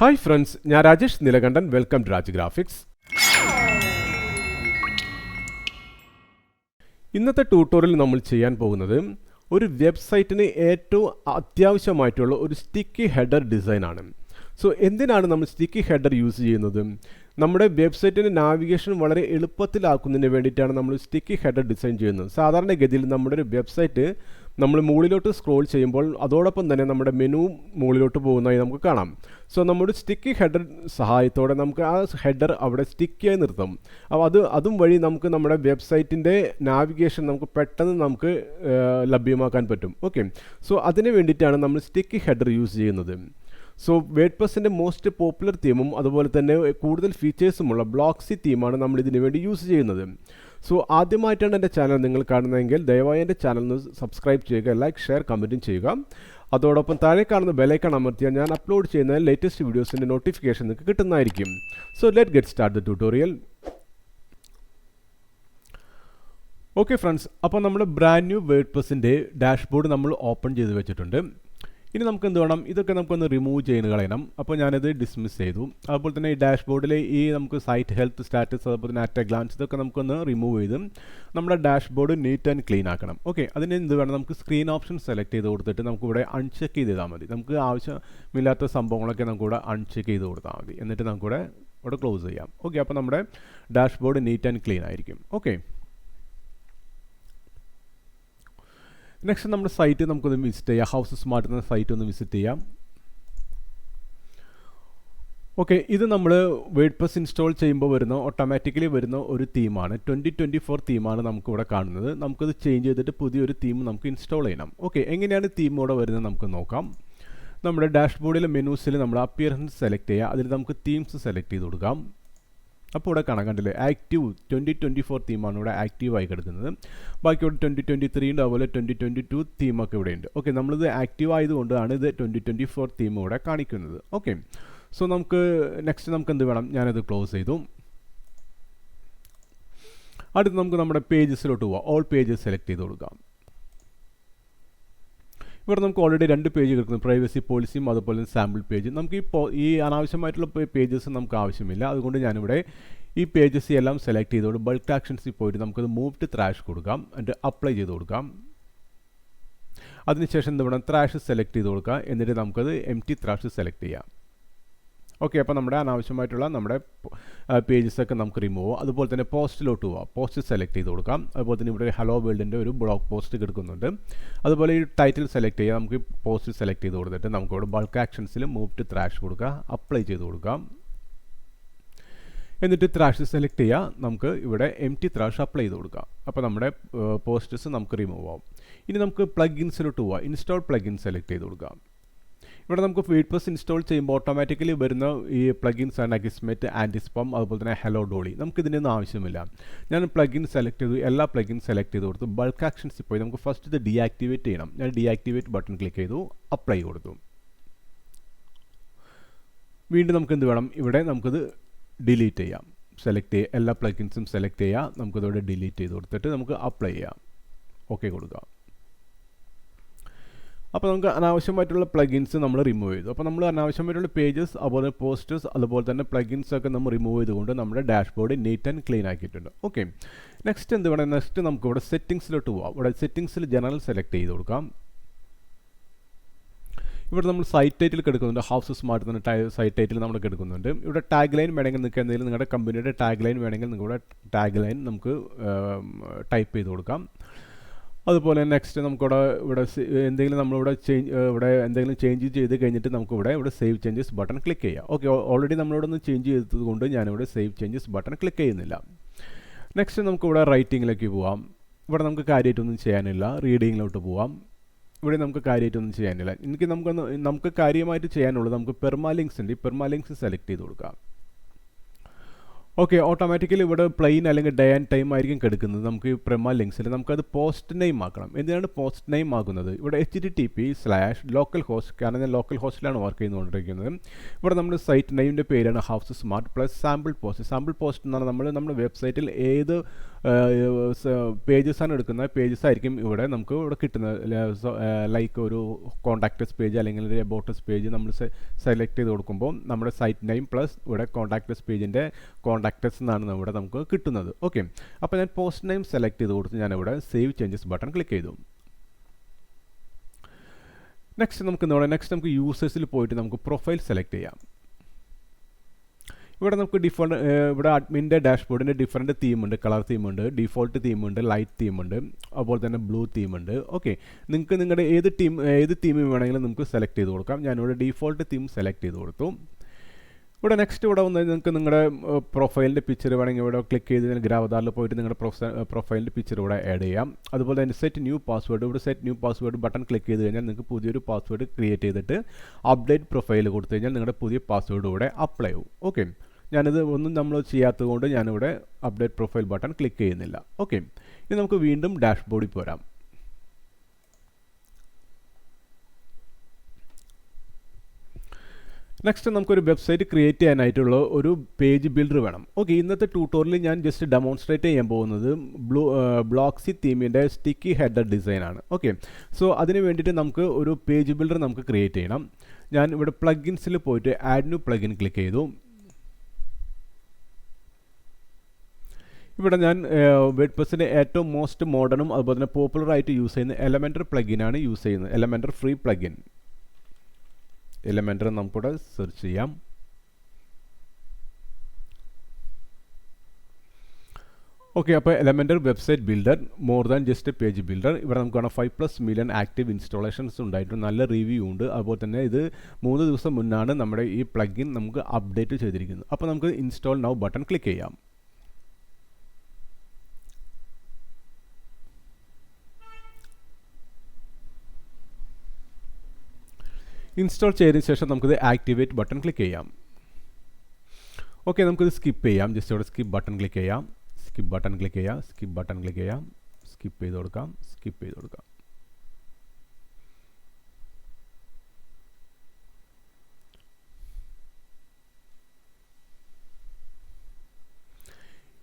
Hi friends, ഞാൻ Rajesh Neelakantan. Welcome to Raj Graphics. ഇന്നത്തെ tutorial നമ്മൾ ചെയ്യാൻ പോകുന്നത് ഒരു വെബ്സൈറ്റിന് ഏറ്റവും അത്യാവശ്യമായിട്ടുള്ള ഒരു സ്റ്റിക്കി ഹെഡർ ഡിസൈനാണ്. സോ എന്തിനാണ് നമ്മൾ സ്റ്റിക്കി ഹെഡർ യൂസ് ചെയ്യുന്നത്? നമ്മുടെ വെബ്സൈറ്റിൻ്റെ നാവിഗേഷൻ വളരെ എളുപ്പത്തിലാക്കുന്നതിന് വേണ്ടിയിട്ടാണ് നമ്മൾ സ്റ്റിക്കി ഹെഡർ ഡിസൈൻ ചെയ്യുന്നത്. സാധാരണഗതിയിൽ നമ്മുടെ ഒരു വെബ്സൈറ്റ് നമ്മൾ മുകളിലോട്ട് സ്ക്രോൾ ചെയ്യുമ്പോൾ അതോടൊപ്പം തന്നെ നമ്മുടെ മെനു മുകളിലോട്ട് പോകുന്നതായി നമുക്ക് കാണാം. സോ നമ്മുടെ സ്റ്റിക്കി ഹെഡർ സഹായത്തോടെ നമുക്ക് ആ ഹെഡർ അവിടെ സ്റ്റിക്കിയായി നിർത്തും. അപ്പോൾ അതും വഴി നമുക്ക് നമ്മുടെ വെബ്സൈറ്റിൻ്റെ നാവിഗേഷൻ നമുക്ക് പെട്ടെന്ന് നമുക്ക് ലഭ്യമാക്കാൻ പറ്റും. ഓക്കെ, സോ അതിന് വേണ്ടിയിട്ടാണ് നമ്മൾ സ്റ്റിക്കി ഹെഡർ യൂസ് ചെയ്യുന്നത്. സോ വേഡ്പ്രസിൻ്റെ മോസ്റ്റ് പോപ്പുലർ തീമും അതുപോലെ തന്നെ കൂടുതൽ ഫീച്ചേഴ്സുമുള്ള ബ്ലോക്സി തീമാണ് നമ്മൾ ഇതിനു വേണ്ടി യൂസ് ചെയ്യുന്നത്. സോ ആദ്യമായിട്ടാണ് എൻ്റെ ചാനൽ നിങ്ങൾ കാണുന്നതെങ്കിൽ ദയവായി എൻ്റെ ചാനൽ സബ്സ്ക്രൈബ് ചെയ്യുക, ലൈക്ക്, ഷെയർ, കമൻറ്റും ചെയ്യുക. അതോടൊപ്പം താഴെ കാണുന്ന ബെലൈക്കൺ അമർത്തിയാൽ ഞാൻ അപ്ലോഡ് ചെയ്യുന്ന ലേറ്റസ്റ്റ് വീഡിയോസിൻ്റെ നോട്ടിഫിക്കേഷൻ നിങ്ങൾക്ക് കിട്ടുന്നതായിരിക്കും. So let get start the tutorial. Okay friends, അപ്പോൾ നമ്മുടെ ബ്രാൻഡ് ന്യൂ വേഡ്പ്രസിൻ്റെ ഡാഷ്ബോർഡ് നമ്മൾ ഓപ്പൺ ചെയ്ത് വെച്ചിട്ടുണ്ട്. ഇനി നമുക്ക് എന്ത് വേണം, ഇതൊക്കെ നമുക്കൊന്ന് റിമൂവ് ചെയ്ത് കളയണം. അപ്പോൾ ഞാനത് ഡിസ്മിസ് ചെയ്തു. അതുപോലെ തന്നെ ഈ ഡാഷ്ബോർഡിലെ ഈ നമുക്ക് സൈറ്റ് ഹെൽത്ത് സ്റ്റാറ്റസ് അതുപോലെ തന്നെ അറ്റ് എ ഗ്ലാൻസ് ഇതൊക്കെ നമുക്കൊന്ന് റിമൂവ് ചെയ്ത് നമ്മുടെ ഡാഷ്ബോർഡ് നീറ്റ് ആൻഡ് ക്ലീൻ ആക്കണം. ഓക്കെ, അതിന് എന്ത് വേണം, നമുക്ക് സ്ക്രീൻ ഓപ്ഷൻ സെലക്ട് ചെയ്ത് കൊടുത്തിട്ട് നമുക്കിവിടെ അൺചെക്ക് ചെയ്താൽ മതി. നമുക്ക് ആവശ്യമില്ലാത്ത സംഭവങ്ങളൊക്കെ നമുക്കിവിടെ അൺചെക്ക് ചെയ്ത് കൊടുത്താൽ മതി. എന്നിട്ട് നമുക്കിവിടെ ഇവിടെ ക്ലോസ് ചെയ്യാം. ഓക്കെ, അപ്പോൾ നമ്മുടെ ഡാഷ്ബോർഡ് നീറ്റ് ആൻഡ് ക്ലീൻ ആയിരിക്കും. ഓക്കെ, നെക്സ്റ്റ് നമ്മുടെ സൈറ്റ് നമുക്കൊന്ന് വിസിറ്റ് ചെയ്യാം. ഹൗസ് സ്മാർട്ട് എന്ന സൈറ്റ് ഒന്ന് വിസിറ്റ് ചെയ്യാം. ഓക്കെ, ഇത് നമ്മൾ വേഡ്പ്രസ് ഇൻസ്റ്റാൾ ചെയ്യുമ്പോൾ ഓട്ടോമാറ്റിക്കലി വരുന്ന ഒരു തീമാണ്. 2024 തീമാണ് നമുക്കിവിടെ കാണുന്നത്. നമുക്കത് ചേഞ്ച് ചെയ്തിട്ട് പുതിയൊരു തീം നമുക്ക് ഇൻസ്റ്റാൾ ചെയ്യണം. ഓക്കെ, എങ്ങനെയാണ് തീം ഇവിടെ വരുന്നത് നമുക്ക് നോക്കാം. നമ്മുടെ ഡാഷ്ബോർഡിലെ മെനൂസിൽ നമ്മൾ അപ്പിയറൻസ് സെലക്ട് ചെയ്യുക. അതിൽ നമുക്ക് തീംസ് സെലക്ട് ചെയ്ത് കൊടുക്കാം. അപ്പോൾ ഇവിടെ കാണാൻ കണ്ടില്ലേ, ആക്റ്റീവ് 2024 തീമാണ് ഇവിടെ ആക്റ്റീവായി കിടക്കുന്നത്. ബാക്കി ഇവിടെ 2023 ഉണ്ട്, അതുപോലെ 2022 തീമൊക്കെ ഇവിടെ ഉണ്ട്. ഓക്കെ, നമ്മളിത് ആക്റ്റീവ് ആയതുകൊണ്ടാണ് ഇത് 2024 തീം ഇവിടെ കാണിക്കുന്നത്. ഓക്കെ, സോ നമുക്ക് നെക്സ്റ്റ് നമുക്ക് എന്ത് വേണം, ഞാനത് ക്ലോസ് ചെയ്തു. അടുത്ത് നമുക്ക് നമ്മുടെ പേജസിലോട്ട് പോവാം. ഓൾ പേജസ് സെലക്ട് ചെയ്ത് കൊടുക്കാം. ഇവിടെ നമുക്ക് ഓൾറെഡി 2 പേജ് കിടക്കുന്നു, പ്രൈവസി പോളിസിയും അതുപോലെ സാമ്പിൾ പേജ്. നമുക്ക് ഈ അനാവശ്യമായിട്ടുള്ള പേജസ് നമുക്ക് ആവശ്യമില്ല. അതുകൊണ്ട് ഞാനിവിടെ ഈ പേജസ് എല്ലാം സെലക്ട് ചെയ്തോട് ബൾക്ക് ആക്ഷൻസിൽ പോയിട്ട് നമുക്കത് മൂവ് ടു ത്രാഷ് കൊടുക്കാം. എന്നിട്ട് അപ്ലൈ ചെയ്ത് കൊടുക്കാം. അതിനുശേഷം എന്ത് വേണം, ത്രാഷ് സെലക്ട് ചെയ്ത് കൊടുക്കുക. എന്നിട്ട് നമുക്കത് എംപ്റ്റി ത്രാഷ് സെലക്ട് ചെയ്യാം. ഓക്കെ, അപ്പോൾ നമ്മുടെ അനാവശ്യമായിട്ടുള്ള നമ്മുടെ പേജസൊക്കെ നമുക്ക് റിമൂവ് ചെയ്യാം. അതുപോലെ തന്നെ പോസ്റ്റിലോട്ട് പോവാം. പോസ്റ്റ് സെലക്ട് ചെയ്ത് കൊടുക്കാം. അതുപോലെ തന്നെ ഇവിടെ ഹലോ വേൾഡിൻ്റെ ഒരു ബ്ലോഗ് പോസ്റ്റ് കിടക്കുന്നുണ്ട്. അതുപോലെ ഈ ടൈറ്റിൽ സെലക്ട് ചെയ്യാം. നമുക്ക് പോസ്റ്റ് സെലക്ട് ചെയ്ത് കൊടുത്തിട്ട് നമുക്കിവിടെ ബൾക്ക് ആക്ഷൻസിൽ മൂവ് ടു ത്രാഷ് കൊടുക്കുക, അപ്ലൈ ചെയ്ത് കൊടുക്കാം. എന്നിട്ട് ത്രാഷ് സെലക്ട് ചെയ്യുക. നമുക്ക് ഇവിടെ എംപ്റ്റി ത്രാഷ് അപ്ലൈ ചെയ്ത് കൊടുക്കാം. അപ്പോൾ നമ്മുടെ പോസ്റ്റസ് നമുക്ക് റിമൂവ് ആവും. ഇനി നമുക്ക് പ്ലഗിൻസിലോട്ട് പോവാം. ഇൻസ്റ്റാൾ പ്ലഗിൻ സെലക്ട് ചെയ്ത് കൊടുക്കാം. ഇവിടെ നമുക്ക് വേഡ്പ്രസ് ഇൻസ്റ്റാൾ ചെയ്യുമ്പോൾ ഓട്ടോമാറ്റിക്കലി വരുന്ന ഈ പ്ലഗിൻസ് ആണ് അഗിസ്മെറ്റ്, ആൻറ്റിസ്പാം, അതുപോലെ തന്നെ ഹലോ ഡോളി. നമുക്ക് ഇതിനൊന്നും ആവശ്യമില്ല. ഞാൻ പ്ലഗിൻ സെലക്ട് ചെയ്തു, എല്ലാ പ്ലഗിൻ സെലക്ട് ചെയ്ത് കൊടുത്തു. ബൾക്ക് ആക്ഷൻസിൽ പോയി നമുക്ക് ഫസ്റ്റ് ഇത് ഡീആക്ടിവേറ്റ് ചെയ്യണം. ഞാൻ ഡീആക്ടിവേറ്റ് ബട്ടൺ ക്ലിക്ക് ചെയ്തു, അപ്ലൈ കൊടുത്തു. വീണ്ടും നമുക്ക് എന്ത് വേണം, ഇവിടെ നമുക്കിത് ഡിലീറ്റ് ചെയ്യാം. സെലക്ട് ചെയ്യുക, എല്ലാ പ്ലഗിൻസും സെലക്ട് ചെയ്യുക. നമുക്കിതോടെ ഡിലീറ്റ് ചെയ്ത് കൊടുത്തിട്ട് നമുക്ക് അപ്ലൈ ചെയ്യാം. ഓക്കെ കൊടുക്കാം. അപ്പോൾ നമുക്ക് അനാവശ്യമായിട്ടുള്ള പ്ലഗിൻസ് നമ്മൾ റിമൂവ് ചെയ്തു. അപ്പോൾ നമ്മൾ അനാവശ്യമായിട്ടുള്ള പേജസ് അതുപോലെ പോസ്റ്റേഴ്സ് അതുപോലെ തന്നെ പ്ലഗിൻസ് ഒക്കെ നമ്മൾ റിമൂവ് ചെയ്തുകൊണ്ട് നമ്മുടെ ഡാഷ്ബോർഡ് നീറ്റ് ആൻഡ് ക്ലീൻ ആക്കിയിട്ടുണ്ട്. ഓക്കെ, നെക്സ്റ്റ് എന്ത് വേണം, നെക്സ്റ്റ് നമുക്ക് ഇവിടെ സെറ്റിംഗ്സിലോട്ട് പോകാം. ഇവിടെ സെറ്റിംഗ്സിൽ ജനറൽ സെലക്ട് ചെയ്ത് കൊടുക്കാം. ഇവിടെ നമ്മൾ സൈറ്റ് ടൈറ്റിൽ കിടക്കുന്നുണ്ട്. ഹൗസ് സ്മാർട്ട് എന്ന സൈറ്റ് ടൈറ്റിൽ നമ്മൾ കിടക്കുന്നുണ്ട്. ഇവിടെ ടാഗ് ലൈൻ വേണമെങ്കിൽ നിങ്ങൾക്ക് എന്തെങ്കിലും നിങ്ങളുടെ കമ്പനിയുടെ ടാഗ് ലൈൻ വേണമെങ്കിൽ നിങ്ങളുടെ ടാഗ് ലൈൻ നമുക്ക് ടൈപ്പ് ചെയ്ത് കൊടുക്കാം. അതുപോലെ നെക്സ്റ്റ് നമുക്കിവിടെ എന്തെങ്കിലും നമ്മളിവിടെ ഇവിടെ എന്തെങ്കിലും ചേഞ്ച് ചെയ്ത് കഴിഞ്ഞിട്ട് നമുക്കിവിടെ സേവ് ചേഞ്ചസ് ബട്ടൺ ക്ലിക്ക് ചെയ്യാം. ഓക്കെ, ഓൾറെഡി നമ്മളിവിടെ ഒന്ന് ചേഞ്ച് ചെയ്തതുകൊണ്ട് ഞാനിവിടെ സേവ് ചേഞ്ചസ് ബട്ടൺ ക്ലിക്ക് ചെയ്യുന്നില്ല. നെക്സ്റ്റ് നമുക്കിവിടെ റൈറ്റിങ്ങിലേക്ക് പോവാം. ഇവിടെ നമുക്ക് കാര്യമായിട്ടൊന്നും ചെയ്യാനില്ല. റീഡിങ്ങിലോട്ട് പോവാം. ഇവിടെ നമുക്ക് കാര്യമായിട്ടൊന്നും ചെയ്യാനില്ല. നമുക്ക് കാര്യമായിട്ട് ചെയ്യാനുള്ളത് നമുക്ക് പെർമാലിങ്ക്സ് ഉണ്ട്. ഈ പെർമാലിങ്ക്സ് സെലക്ട് ചെയ്ത് കൊടുക്കാം. ഓക്കെ, ഓട്ടോമാറ്റിക്കലി ഇവിടെ പ്ലെയിൻ അല്ലെങ്കിൽ ഡേ ആൻഡ് ടൈം ആയിരിക്കും കിടക്കുന്നത്. നമുക്ക് ഈ പ്രമ ലിങ്ക്സിൽ നമുക്കത് പോസ്റ്റ് നെയിം ആക്കണം. എന്തിനാണ് പോസ്റ്റ് നെയിം ആകുന്നത്? ഇവിടെ http/localhost, കാരണം ഞാൻ ലോക്കൽ ഹോസ്റ്റിലാണ് വർക്ക് ചെയ്തുകൊണ്ടിരിക്കുന്നത്. ഇവിടെ നമ്മുടെ സൈറ്റ് നെയിമിൻ്റെ പേരാണ് house smart plus sample post. Sample post എന്നാണ് നമ്മുടെ വെബ്സൈറ്റിൽ ഏത് പേജസാണ് എടുക്കുന്നത്, പേജസ് ആയിരിക്കും നമുക്ക് ഇവിടെ കിട്ടുന്നത്. ലൈക്ക് ഒരു കോൺടാക്റ്റസ് പേജ് അല്ലെങ്കിൽ ഒരു അബൌട്ടസ് പേജ് നമ്മൾ സെലക്ട് ചെയ്ത് കൊടുക്കുമ്പോൾ നമ്മുടെ സൈറ്റ് നെയിം പ്ലസ് ഇവിടെ കോൺടാക്റ്റസ് പേജിൻ്റെ കോൺടാക്റ്റസ് എന്നാണ് ഇവിടെ നമുക്ക് കിട്ടുന്നത്. ഓക്കെ, അപ്പോൾ ഞാൻ പോസ്റ്റ് നെയിം സെലക്ട് ചെയ്ത് കൊടുത്ത് ഞാനിവിടെ സേവ് ചേഞ്ചസ് ബട്ടൺ ക്ലിക്ക് ചെയ്തു. നെക്സ്റ്റ് നമുക്ക് യൂസേഴ്സിൽ പോയിട്ട് നമുക്ക് പ്രൊഫൈൽ സെലക്ട് ചെയ്യാം. ഇവിടെ നമുക്ക് ഇവിടെ അഡ്മിൻ്റെ ഡാഷ്ബോർഡിൻ്റെ ഡിഫറൻറ്റ് തീമുണ്ട്. കളർ തീമുണ്ട്, ഡിഫോൾട്ട് തീമുണ്ട്, ലൈറ്റ് തീമുണ്ട്, അതുപോലെ തന്നെ ബ്ലൂ തീമുണ്ട്. ഓക്കെ, നിങ്ങൾക്ക് നിങ്ങളുടെ ഏത് തീം വേണമെങ്കിലും നമുക്ക് സെലക്ട് ചെയ്ത് കൊടുക്കാം. ഞാനിവിടെ ഡിഫോൾട്ട് തീം സെലക്ട് ചെയ്ത് കൊടുത്തു. ഇവിടെ ഇവിടെ വന്ന് നിങ്ങൾക്ക് നിങ്ങളുടെ പ്രൊഫൈലിൻ്റെ പിക്ചർ വേണമെങ്കിൽ ഇവിടെ ക്ലിക്ക് ചെയ്ത് ഗ്രാവതാറിൽ പോയിട്ട് നിങ്ങളുടെ പ്രൊഫൈലിൻ്റെ പിക്ചർ ഇവിടെ ആഡ് ചെയ്യാം. അതുപോലെ തന്നെ സെറ്റ് ന്യൂ പാസ്വേഡ്, ഇവിടെ set new password button click ചെയ്ത് കഴിഞ്ഞാൽ നിങ്ങൾക്ക് പുതിയൊരു പാസ്വേഡ് ക്രിയേറ്റ് ചെയ്തിട്ട് അപ്ഡേറ്റ് പ്രൊഫൈൽ കൊടുത്തു കഴിഞ്ഞാൽ നിങ്ങളുടെ പുതിയ പാസ്വേഡ് ഇവിടെ അപ്ലൈ ആവും. ഓക്കെ, ഞാനിത് ഒന്നും നമ്മൾ ചെയ്യാത്തത് കൊണ്ട് ഞാനിവിടെ അപ്ഡേറ്റ് പ്രൊഫൈൽ ബട്ടൺ ക്ലിക്ക് ചെയ്യുന്നില്ല. ഓക്കെ, ഇനി നമുക്ക് വീണ്ടും ഡാഷ്ബോർഡിൽ പോരാം. നെക്സ്റ്റ് നമുക്കൊരു വെബ്സൈറ്റ് ക്രിയേറ്റ് ചെയ്യാനായിട്ടുള്ള ഒരു പേജ് ബിൽഡർ വേണം. ഓക്കെ, ഇന്നത്തെ ട്യൂട്ടോറിയലിൽ ഞാൻ ജസ്റ്റ് ഡെമോൺസ്ട്രേറ്റ് ചെയ്യാൻ പോകുന്നത് ബ്ലോക്സി തീമിൻ്റെ സ്റ്റിക്കി ഹെഡർ ഡിസൈനാണ്. ഓക്കെ, സോ അതിന് വേണ്ടിയിട്ട് നമുക്ക് ഒരു പേജ് ബിൽഡർ നമുക്ക് ക്രിയേറ്റ് ചെയ്യണം. ഞാൻ ഇവിടെ പ്ലഗിൻസിൽ പോയിട്ട് ആഡ് ന്യൂ പ്ലഗിൻ ക്ലിക്ക് ചെയ്തു. ഇവിടെ ഞാൻ വേർഡ്പ്രസ്സിൻ്റെ ഏറ്റവും മോസ്റ്റ് മോഡേണും അതുപോലെ തന്നെ പോപ്പുലറായിട്ട് യൂസ് ചെയ്യുന്ന എലമെൻറ്റർ പ്ലഗിനാണ് യൂസ് ചെയ്യുന്നത്. എലമെൻറ്റർ ഫ്രീ പ്ലഗിൻ, എലമെൻറ്റർ നമുക്കിവിടെ സെർച്ച് ചെയ്യാം. ഓക്കെ, അപ്പോൾ Elementor website builder more than just page builder. ഇവിടെ നമുക്ക് കാണാം 5+ മില്യൺ ആക്റ്റീവ് ഇൻസ്റ്റാളേഷൻസ് ഉണ്ടായിട്ടുണ്ട്, നല്ല റിവ്യൂ ഉണ്ട്. അതുപോലെ തന്നെ ഇത് 3 ദിവസം മുന്നാണ് നമ്മുടെ ഈ പ്ലഗിൻ നമുക്ക് അപ്ഡേറ്റ് ചെയ്തിരിക്കുന്നത്. അപ്പോൾ നമുക്ക് ഇൻസ്റ്റാൾ നൗ ബട്ടൺ ക്ലിക്ക് ചെയ്യാം. ഇൻസ്റ്റാൾ ചെയ്തതിന് ശേഷം നമുക്കിത് ആക്ടിവേറ്റ് ബട്ടൺ ക്ലിക്ക് ചെയ്യാം. ഓക്കെ, നമുക്കിത് സ്കിപ്പ് ചെയ്യാം. ജസ്റ്റ് ഇവിടെ സ്കിപ്പ് ബട്ടൺ ക്ലിക്ക് ചെയ്യാം, സ്കിപ്പ് ബട്ടൺ ക്ലിക്ക് ചെയ്യാം, സ്കിപ്പ് ബട്ടൺ ക്ലിക്ക് ചെയ്യാം, സ്കിപ്പ് ചെയ്ത് കൊടുക്കാം, സ്കിപ്പ് ചെയ്ത് കൊടുക്കാം.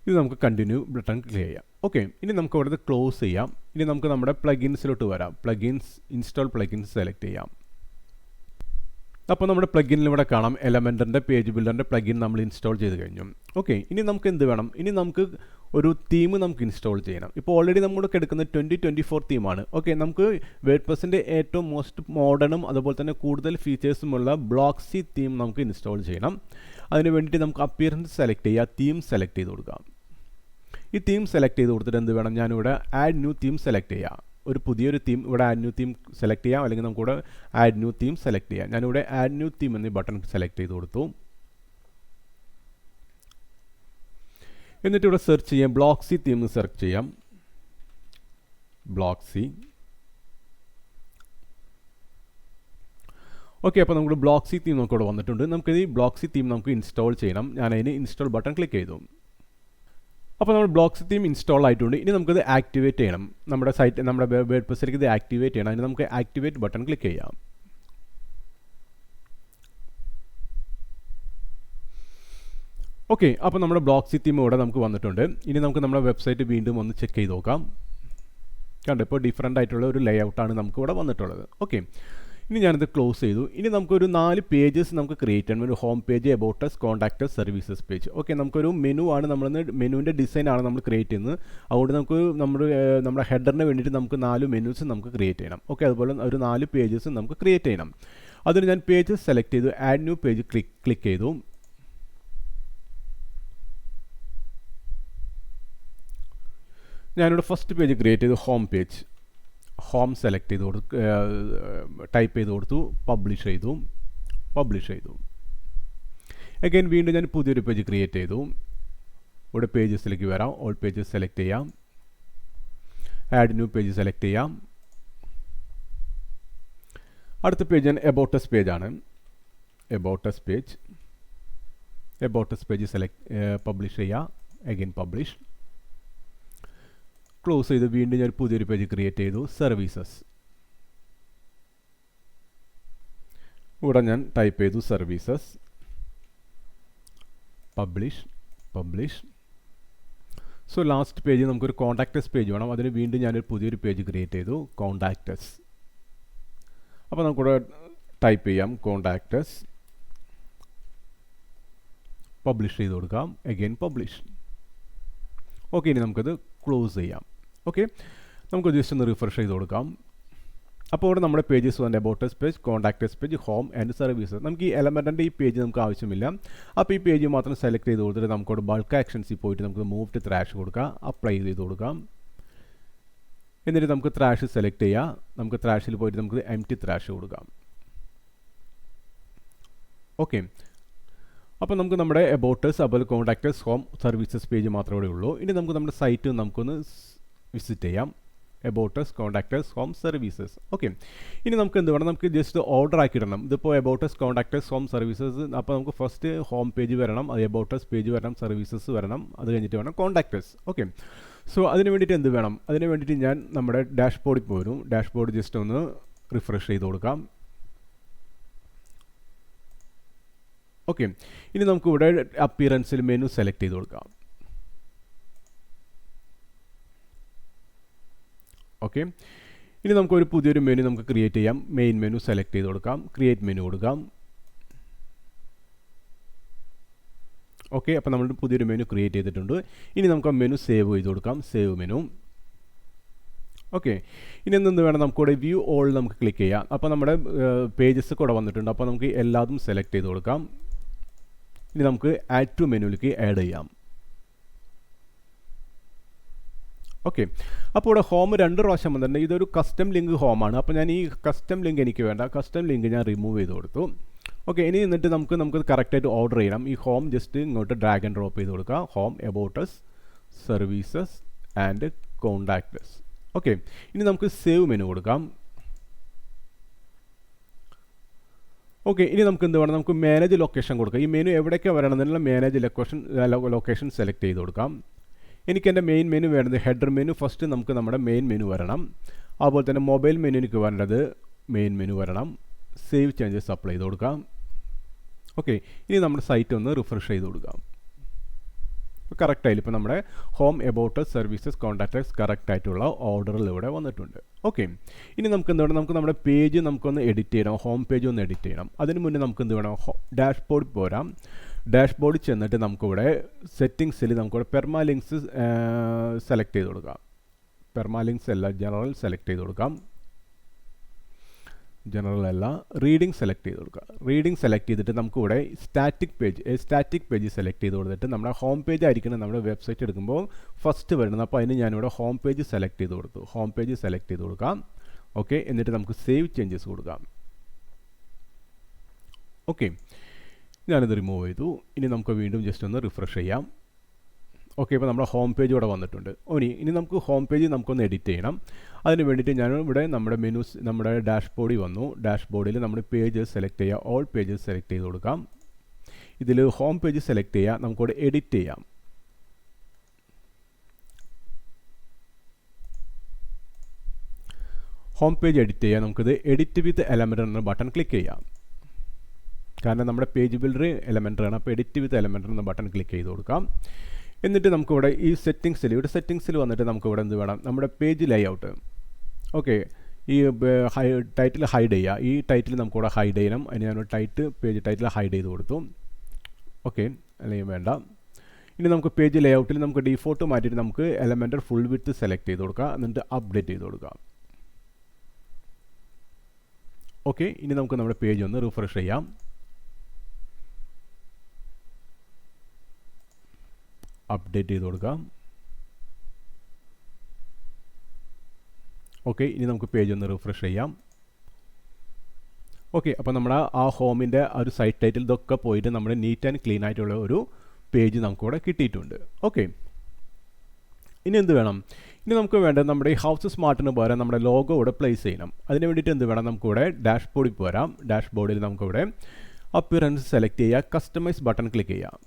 ഇത് നമുക്ക് കണ്ടിന്യൂ ബട്ടൺ ക്ലിക്ക് ചെയ്യാം. ഓക്കെ, ഇനി നമുക്ക് ഇവിടെ ക്ലോസ് ചെയ്യാം. ഇനി നമുക്ക് നമ്മുടെ പ്ലഗിൻസിലോട്ട് വരാം. പ്ലഗിൻസ്, ഇൻസ്റ്റാൾ പ്ലഗിൻസ് സെലക്ട് ചെയ്യാം. അപ്പോൾ നമ്മുടെ പ്ലഗിനിൽ ഇവിടെ കാണാം എലമെൻറ്ററിൻ്റെ പേജ് ബിൽഡറിൻ്റെ പ്ലഗിൻ നമ്മൾ ഇൻസ്റ്റാൾ ചെയ്ത് കഴിഞ്ഞു. ഓക്കെ, ഇനി നമുക്ക് എന്ത് വേണം? ഇനി നമുക്ക് ഒരു തീം നമുക്ക് ഇൻസ്റ്റാൾ ചെയ്യണം. ഇപ്പോൾ ഓൾറെഡി നമ്മൾ എടുക്കുന്നത് 2024 തീമാണ്. ഓക്കെ, നമുക്ക് വേർഡ്പ്രസ്സിൻ്റെ ഏറ്റവും മോസ്റ്റ് മോഡേണും അതുപോലെ തന്നെ കൂടുതൽ ഫീച്ചേഴ്സുമുള്ള ബ്ലോക്സി തീം നമുക്ക് ഇൻസ്റ്റാൾ ചെയ്യണം. അതിന് വേണ്ടിയിട്ട് നമുക്ക് അപ്പിയറൻസ് സെലക്ട് ചെയ്യുക, തീം സെലക്ട് ചെയ്ത് കൊടുക്കാം. ഈ തീം സെലക്ട് ചെയ്ത് കൊടുത്തിട്ട് എന്ത് വേണം? ഞാനിവിടെ ആഡ് ന്യൂ തീം സെലക്ട് ചെയ്യാം. ഒരു പുതിയൊരു തീം ഇവിടെ ആഡ് ന്യൂ തീം സെലക്ട് ചെയ്യാം, അല്ലെങ്കിൽ നമുക്കിവിടെ ആഡ് ന്യൂ തീം സെലക്ട് ചെയ്യാം. ഞാനിവിടെ ആഡ് ന്യൂ തീം എന്നീ ബട്ടൺ സെലക്ട് ചെയ്ത് കൊടുത്തു. എന്നിട്ട് ഇവിടെ സെർച്ച് ചെയ്യാം, ബ്ലോക്സി തീം സെർച്ച് ചെയ്യാം. ബ്ലോക്സി. ഓക്കെ, അപ്പോൾ നമുക്ക് ബ്ലോക്സി തീം നമുക്കിവിടെ വന്നിട്ടുണ്ട്. നമുക്ക് ഈ ബ്ലോക്സി തീം നമുക്ക് ഇൻസ്റ്റാൾ ചെയ്യണം. ഞാൻ അതിന് ഇൻസ്റ്റാൾ ബട്ടൺ ക്ലിക്ക് ചെയ്തു. അപ്പോൾ നമ്മൾ ബ്ലോക്സി തീം ഇൻസ്റ്റാൾ ആയിട്ടുണ്ട്. ഇനി നമുക്കത് ആക്ടിവേറ്റ് ചെയ്യണം. നമ്മുടെ സൈറ്റ്, നമ്മുടെ വേർഡ്പ്രസ്സിലേക്ക് ഇത് ആക്ടിവേറ്റ് ചെയ്യണം. അതിന് നമുക്ക് ആക്ടിവേറ്റ് ബട്ടൺ ക്ലിക്ക് ചെയ്യാം. ഓക്കെ, അപ്പോൾ നമ്മുടെ ബ്ലോക്സി തീം ഇവിടെ നമുക്ക് വന്നിട്ടുണ്ട്. ഇനി നമുക്ക് നമ്മുടെ വെബ്സൈറ്റ് വീണ്ടും ഒന്ന് ചെക്ക് ചെയ്ത് നോക്കാം. കണ്ടോ, ഇപ്പോൾ ഡിഫറൻ്റ് ആയിട്ടുള്ള ഒരു ലേ ഔട്ടാണ് നമുക്ക് ഇവിടെ വന്നിട്ടുള്ളത്. ഓക്കെ, ഇനി ഞാനിത് ക്ലോസ് ചെയ്തു. ഇനി നമുക്കൊരു 4 പേജസ് നമുക്ക് ക്രിയേറ്റ് ചെയ്യണം. ഒരു home page, about us, contact us, services page. Okay, നമുക്കൊരു മെനു ആണ്, മെനുവിൻ്റെ ഡിസൈനാണ് നമ്മൾ ക്രിയേറ്റ് ചെയ്യുന്നത്. അതുകൊണ്ട് നമുക്ക് നമ്മുടെ ഹെഡറിന് വേണ്ടിയിട്ട് നമുക്ക് 4 മെനുസ് നമുക്ക് ക്രിയേറ്റ് ചെയ്യണം. ഓക്കെ, അതുപോലെ ഒരു 4 പേജസ് നമുക്ക് ക്രിയേറ്റ് ചെയ്യണം. അതിന് ഞാൻ പേജസ് സെലക്ട് ചെയ്തു, ആഡ് ന്യൂ പേജ് ക്ലിക്ക് ചെയ്തു. ഞാനിവിടെ ഫസ്റ്റ് പേജ് ക്രിയേറ്റ് ചെയ്തു, ഹോം പേജ്. ഹോം സെലക്ട് ചെയ്ത് ടൈപ്പ് ചെയ്ത് കൊടുത്തു, പബ്ലിഷ് ചെയ്തു. അഗൈൻ വീണ്ടും ഞാൻ പുതിയൊരു പേജ് ക്രിയേറ്റ് ചെയ്തു. ഇവിടെ പേജസിലേക്ക് വരാം, ഓൾ പേജസ് സെലക്ട് ചെയ്യാം, ആഡ് ന്യൂ പേജ് സെലക്ട് ചെയ്യാം. അടുത്ത പേജ് ഞാൻ അബൌട്ടസ് പേജാണ്. About us page. About us page publish ചെയ്യുക. Again publish. ക്ലോസ് ചെയ്ത് വീണ്ടും ഞാൻ പുതിയൊരു പേജ് ക്രിയേറ്റ് ചെയ്തു. സർവീസസ്. ഇവിടെ ഞാൻ ടൈപ്പ് ചെയ്തു services. Publish. So last page നമുക്കൊരു കോൺടാക്റ്റസ് പേജ് വേണം. അതിന് വീണ്ടും ഞാനൊരു പുതിയൊരു പേജ് ക്രിയേറ്റ് ചെയ്തു. കോൺടാക്റ്റസ്. അപ്പോൾ നമുക്കിവിടെ ടൈപ്പ് ചെയ്യാം കോൺടാക്റ്റസ്. പബ്ലിഷ് ചെയ്ത് കൊടുക്കാം. Again publish. ഓക്കെ, ഇനി നമുക്കത് ക്ലോസ് ചെയ്യാം. ഓക്കെ, നമുക്ക് ജസ്റ്റ് ഒന്ന് റിഫ്രഷ് ചെയ്ത് കൊടുക്കാം. അപ്പോൾ ഇവിടെ നമ്മുടെ പേജസ് വന്ന് about us page, contact us page, home and services. നമുക്ക് ഈ എലമെൻറ്റിൻ്റെ ഈ പേജ് നമുക്ക് ആവശ്യമില്ല. അപ്പോൾ ഈ പേജ് മാത്രം സെലക്ട് ചെയ്ത് കൊടുത്തിട്ട് നമുക്കവിടെ ബൾക്ക് ആക്ഷൻസിൽ പോയിട്ട് നമുക്ക് മൂവ് ടു ത്രാഷ് കൊടുക്കാം. അപ്ലൈ ചെയ്ത് കൊടുക്കാം. എന്നിട്ട് നമുക്ക് ത്രാഷ് സെലക്ട് ചെയ്യാം. നമുക്ക് ത്രാഷിൽ പോയിട്ട് നമുക്ക് എംപ്റ്റി ത്രാഷ് കൊടുക്കാം. ഓക്കെ, അപ്പോൾ നമുക്ക് നമ്മുടെ അബൌട്ടസ്, അതുപോലെ കോൺടാക്റ്റസ്, ഹോം, സർവീസസ് പേജ് മാത്രമേ ഉള്ളൂ. ഇനി നമുക്ക് നമ്മുടെ സൈറ്റ് നമുക്കൊന്ന് വിസിറ്റ് ചെയ്യാം. അബൌട്ടസ്, കോൺടാക്റ്റസ്, ഹോം, സർവീസസ്. ഓക്കെ, ഇനി നമുക്ക് എന്ത് വേണം? നമുക്ക് ജസ്റ്റ് ഓർഡർ ആക്കിയിടണം. ഇതിപ്പോൾ അബൌട്ടസ്, കോൺടാക്റ്റസ്, ഹോം, സർവീസസ്. അപ്പോൾ നമുക്ക് ഫസ്റ്റ് ഹോം പേജ് വരണം, അത് അബൌട്ടസ് പേജ് വരണം, സർവീസസ് വരണം, അത് കഴിഞ്ഞിട്ട് വേണം കോൺടാക്റ്റസ്. ഓക്കെ, സോ അതിന് വേണ്ടിയിട്ട് എന്ത് വേണം? അതിന് വേണ്ടിയിട്ട് ഞാൻ നമ്മുടെ ഡാഷ്ബോർഡിൽ പോരും. ഡാഷ്ബോർഡ് ജസ്റ്റ് ഒന്ന് റിഫ്രഷ് ചെയ്ത് കൊടുക്കാം. ഓക്കെ, ഇനി നമുക്കിവിടെ അപ്പിയറൻസിൽ മെനു സെലക്ട് ചെയ്ത് കൊടുക്കാം. ഓക്കെ, ഇനി നമുക്കൊരു പുതിയൊരു മെനു നമുക്ക് ക്രിയേറ്റ് ചെയ്യാം. മെയിൻ മെനു സെലക്ട് ചെയ്ത് കൊടുക്കാം. ക്രിയേറ്റ് മെനു കൊടുക്കാം. ഓക്കെ, അപ്പോൾ നമ്മൾ പുതിയൊരു മെനു ക്രിയേറ്റ് ചെയ്തിട്ടുണ്ട്. ഇനി നമുക്ക് ആ മെനു സേവ് ചെയ്ത് കൊടുക്കാം. Save menu. ഓക്കെ, ഇനി എന്ത് വേണം? നമുക്കിവിടെ വ്യൂ ഓൾ നമുക്ക് ക്ലിക്ക് ചെയ്യാം. അപ്പോൾ നമ്മുടെ പേജസ് കൂടെ വന്നിട്ടുണ്ട്. അപ്പോൾ നമുക്ക് എല്ലാതും സെലക്ട് ചെയ്ത് കൊടുക്കാം. ഇനി നമുക്ക് ആഡ് ടു മെനുവിലേക്ക് ആഡ് ചെയ്യാം. ഓക്കെ, അപ്പോൾ ഇവിടെ ഹോം 2 പ്രാവശ്യം വന്നിട്ടുണ്ട്. ഇതൊരു കസ്റ്റം ലിങ്ക് ഹോമാണ്. അപ്പോൾ ഞാൻ ഈ കസ്റ്റം ലിങ്ക് എനിക്ക് വേണ്ട. കസ്റ്റം ലിങ്ക് ഞാൻ റിമൂവ് ചെയ്ത് കൊടുത്തു. ഓക്കെ, ഇനി എന്നിട്ട് നമുക്ക് കറക്റ്റായിട്ട് ഓർഡർ ചെയ്യണം. ഈ ഹോം ജസ്റ്റ് ഇങ്ങോട്ട് ഡ്രാഗ് ആൻഡ് ഡ്രോപ്പ് ചെയ്ത് കൊടുക്കുക. Home, about us, services and contact us. Okay, ഇനി നമുക്ക് സേവ് മെനു കൊടുക്കാം. ഓക്കെ, ഇനി നമുക്ക് എന്ത് വേണം? നമുക്ക് മാനേജ് ലൊക്കേഷൻ കൊടുക്കാം. ഈ മെനു എവിടേക്കാണ് വരണമെന്നുള്ള മാനേജ് ലൊക്കേഷൻ സെലക്ട് ചെയ്ത് കൊടുക്കാം. എനിക്ക് എൻ്റെ മെയിൻ മെനു വേണ്ടത് ഹെഡർ മെനു. ഫസ്റ്റ് നമുക്ക് നമ്മുടെ മെയിൻ മെനു വരണം. അതുപോലെ തന്നെ മൊബൈൽ മെനു എനിക്ക് വേണ്ടത് മെയിൻ മെനു വരണം. സേവ് ചേഞ്ചസ് അപ്ലൈ ചെയ്ത് കൊടുക്കാം. ഓക്കെ, ഇനി നമ്മുടെ സൈറ്റ് ഒന്ന് റിഫ്രഷ് ചെയ്ത് കൊടുക്കാം. കറക്റ്റായില്ല. ഇപ്പോൾ നമ്മുടെ ഹോം, അബൌട്ടസ്, സർവീസസ്, കോൺടാക്റ്റസ് കറക്റ്റായിട്ടുള്ള ഓർഡറിൽ ഇവിടെ വന്നിട്ടുണ്ട്. ഓക്കെ, ഇനി നമുക്ക് എന്ത് വേണം? നമുക്ക് നമ്മുടെ പേജ് നമുക്കൊന്ന് എഡിറ്റ് ചെയ്യണം. ഹോം പേജ് ഒന്ന് എഡിറ്റ് ചെയ്യണം. അതിന് മുന്നേ നമുക്ക് എന്ത് വേണം? ഡാഷ്ബോർഡിൽ പോരാം. ഡാഷ്ബോർഡിൽ ചെന്നിട്ട് നമുക്കിവിടെ സെറ്റിങ്സിൽ നമുക്കിവിടെ പെർമാലിങ്ക്സ് സെലക്ട് ചെയ്ത് കൊടുക്കാം. പെർമാലിങ്ക്സ് അല്ല, ജനറൽ സെലക്ട് ചെയ്ത് കൊടുക്കാം. ജനറൽ അല്ല, റീഡിംഗ് സെലക്ട് ചെയ്ത് കൊടുക്കുക. റീഡിംഗ് സെലക്ട് ചെയ്തിട്ട് നമുക്കിവിടെ സ്റ്റാറ്റിക് പേജ് സെലക്ട് ചെയ്ത് കൊടുത്തിട്ട് നമ്മുടെ ഹോം പേജ് ആയിരിക്കണം നമ്മുടെ വെബ്സൈറ്റ് എടുക്കുമ്പോൾ ഫസ്റ്റ് വരുന്നത്. അപ്പോൾ അതിന് ഞാനിവിടെ ഹോം പേജ് സെലക്ട് ചെയ്ത് കൊടുത്തു. ഹോം പേജ് സെലക്ട് ചെയ്ത് കൊടുക്കാം. ഓക്കെ, എന്നിട്ട് നമുക്ക് സേവ് ചേഞ്ചസ് കൊടുക്കാം. ഓക്കെ, ഞാനിത് റിമൂവ് ചെയ്തു. ഇനി നമുക്ക് വീണ്ടും ജസ്റ്റ് ഒന്ന് റിഫ്രഷ് ചെയ്യാം. ഓക്കെ, ഇപ്പോൾ നമ്മുടെ ഹോം പേജ് ഇവിടെ വന്നിട്ടുണ്ട്. ഇനി നമുക്ക് ഹോം പേജ് നമുക്കൊന്ന് എഡിറ്റ് ചെയ്യണം. അതിന് വേണ്ടിയിട്ട് ഞാൻ ഇവിടെ നമ്മുടെ മെനൂസ്, നമ്മുടെ ഡാഷ്ബോർഡിൽ വന്നു. ഡാഷ്ബോർഡിൽ നമ്മുടെ പേജസ് സെലക്ട് ചെയ്യുക. ഓൾ പേജസ് സെലക്ട് ചെയ്ത് കൊടുക്കാം. ഇതിൽ ഹോം പേജ് സെലക്ട് ചെയ്യുക. നമുക്കിവിടെ എഡിറ്റ് ചെയ്യാം. ഹോം പേജ് എഡിറ്റ് ചെയ്യാം. നമുക്കിത് എഡിറ്റ് വിത്ത് എലമെൻ്റ് എന്ന ബട്ടൺ ക്ലിക്ക് ചെയ്യാം. കാരണം നമ്മുടെ പേജ് ബിൽഡർ എലമെൻ്ററാണ്. അപ്പോൾ എഡിറ്റ് വിത്ത് എലമെൻ്റ് എന്ന ബട്ടൺ ക്ലിക്ക് ചെയ്ത് കൊടുക്കാം. എന്നിട്ട് നമുക്കിവിടെ ഈ സെറ്റിങ്സിൽ വന്നിട്ട് നമുക്കിവിടെ എന്ത് വേണം? നമ്മുടെ പേജ് ലേഔട്ട്. ഓക്കെ, ഈ ടൈറ്റിൽ ഹൈഡ് ചെയ്യുക. ഈ ടൈറ്റിൽ നമുക്കിവിടെ ഹൈഡ് ചെയ്യണം. അതിന് ഞാൻ പേജ് ടൈറ്റിൽ ഹൈഡ് ചെയ്ത് കൊടുത്തു. ഓക്കെ, അല്ലെങ്കിൽ വേണ്ട. ഇനി നമുക്ക് പേജ് ലേഔട്ടിൽ നമുക്ക് ഡിഫോൾട്ട് മാറ്റിയിട്ട് നമുക്ക് എലമെൻ്റർ ഫുൾ വിഡ്ത്ത് സെലക്ട് ചെയ്ത് കൊടുക്കുക. എന്നിട്ട് അപ്ഡേറ്റ് ചെയ്ത് കൊടുക്കുക. ഓക്കെ, ഇനി നമുക്ക് നമ്മുടെ പേജ് ഒന്ന് റിഫ്രഷ് ചെയ്യാം. അപ്ഡേറ്റ് ചെയ്ത് കൊടുക്കാം. ഓക്കെ, ഇനി നമുക്ക് പേജ് ഒന്ന് റിഫ്രഷ് ചെയ്യാം. ഓക്കെ, അപ്പോൾ നമ്മുടെ ആ ഹോമിൻ്റെ ആ ഒരു സൈറ്റ് ടൈറ്റിൽ ഇതൊക്കെ പോയിട്ട് നമ്മുടെ നീറ്റ് ആൻഡ് ക്ലീൻ ആയിട്ടുള്ള ഒരു പേജ് നമുക്കിവിടെ കിട്ടിയിട്ടുണ്ട്. ഓക്കെ, ഇനി എന്ത് വേണം? ഇനി നമുക്ക് വേണ്ടത് നമ്മുടെ ഈ ഹൗസ് സ്മാർട്ടിന് പകരം നമ്മുടെ ലോഗോ ഇവിടെ പ്ലേസ് ചെയ്യണം. അതിന് വേണ്ടിയിട്ട് എന്ത് വേണം? നമുക്കിവിടെ ഡാഷ്ബോർഡിൽ പോരാം. ഡാഷ്ബോർഡിൽ നമുക്കിവിടെ അപ്പിയറൻസ് സെലക്ട് ചെയ്യുക, കസ്റ്റമൈസ് ബട്ടൺ ക്ലിക്ക് ചെയ്യുക.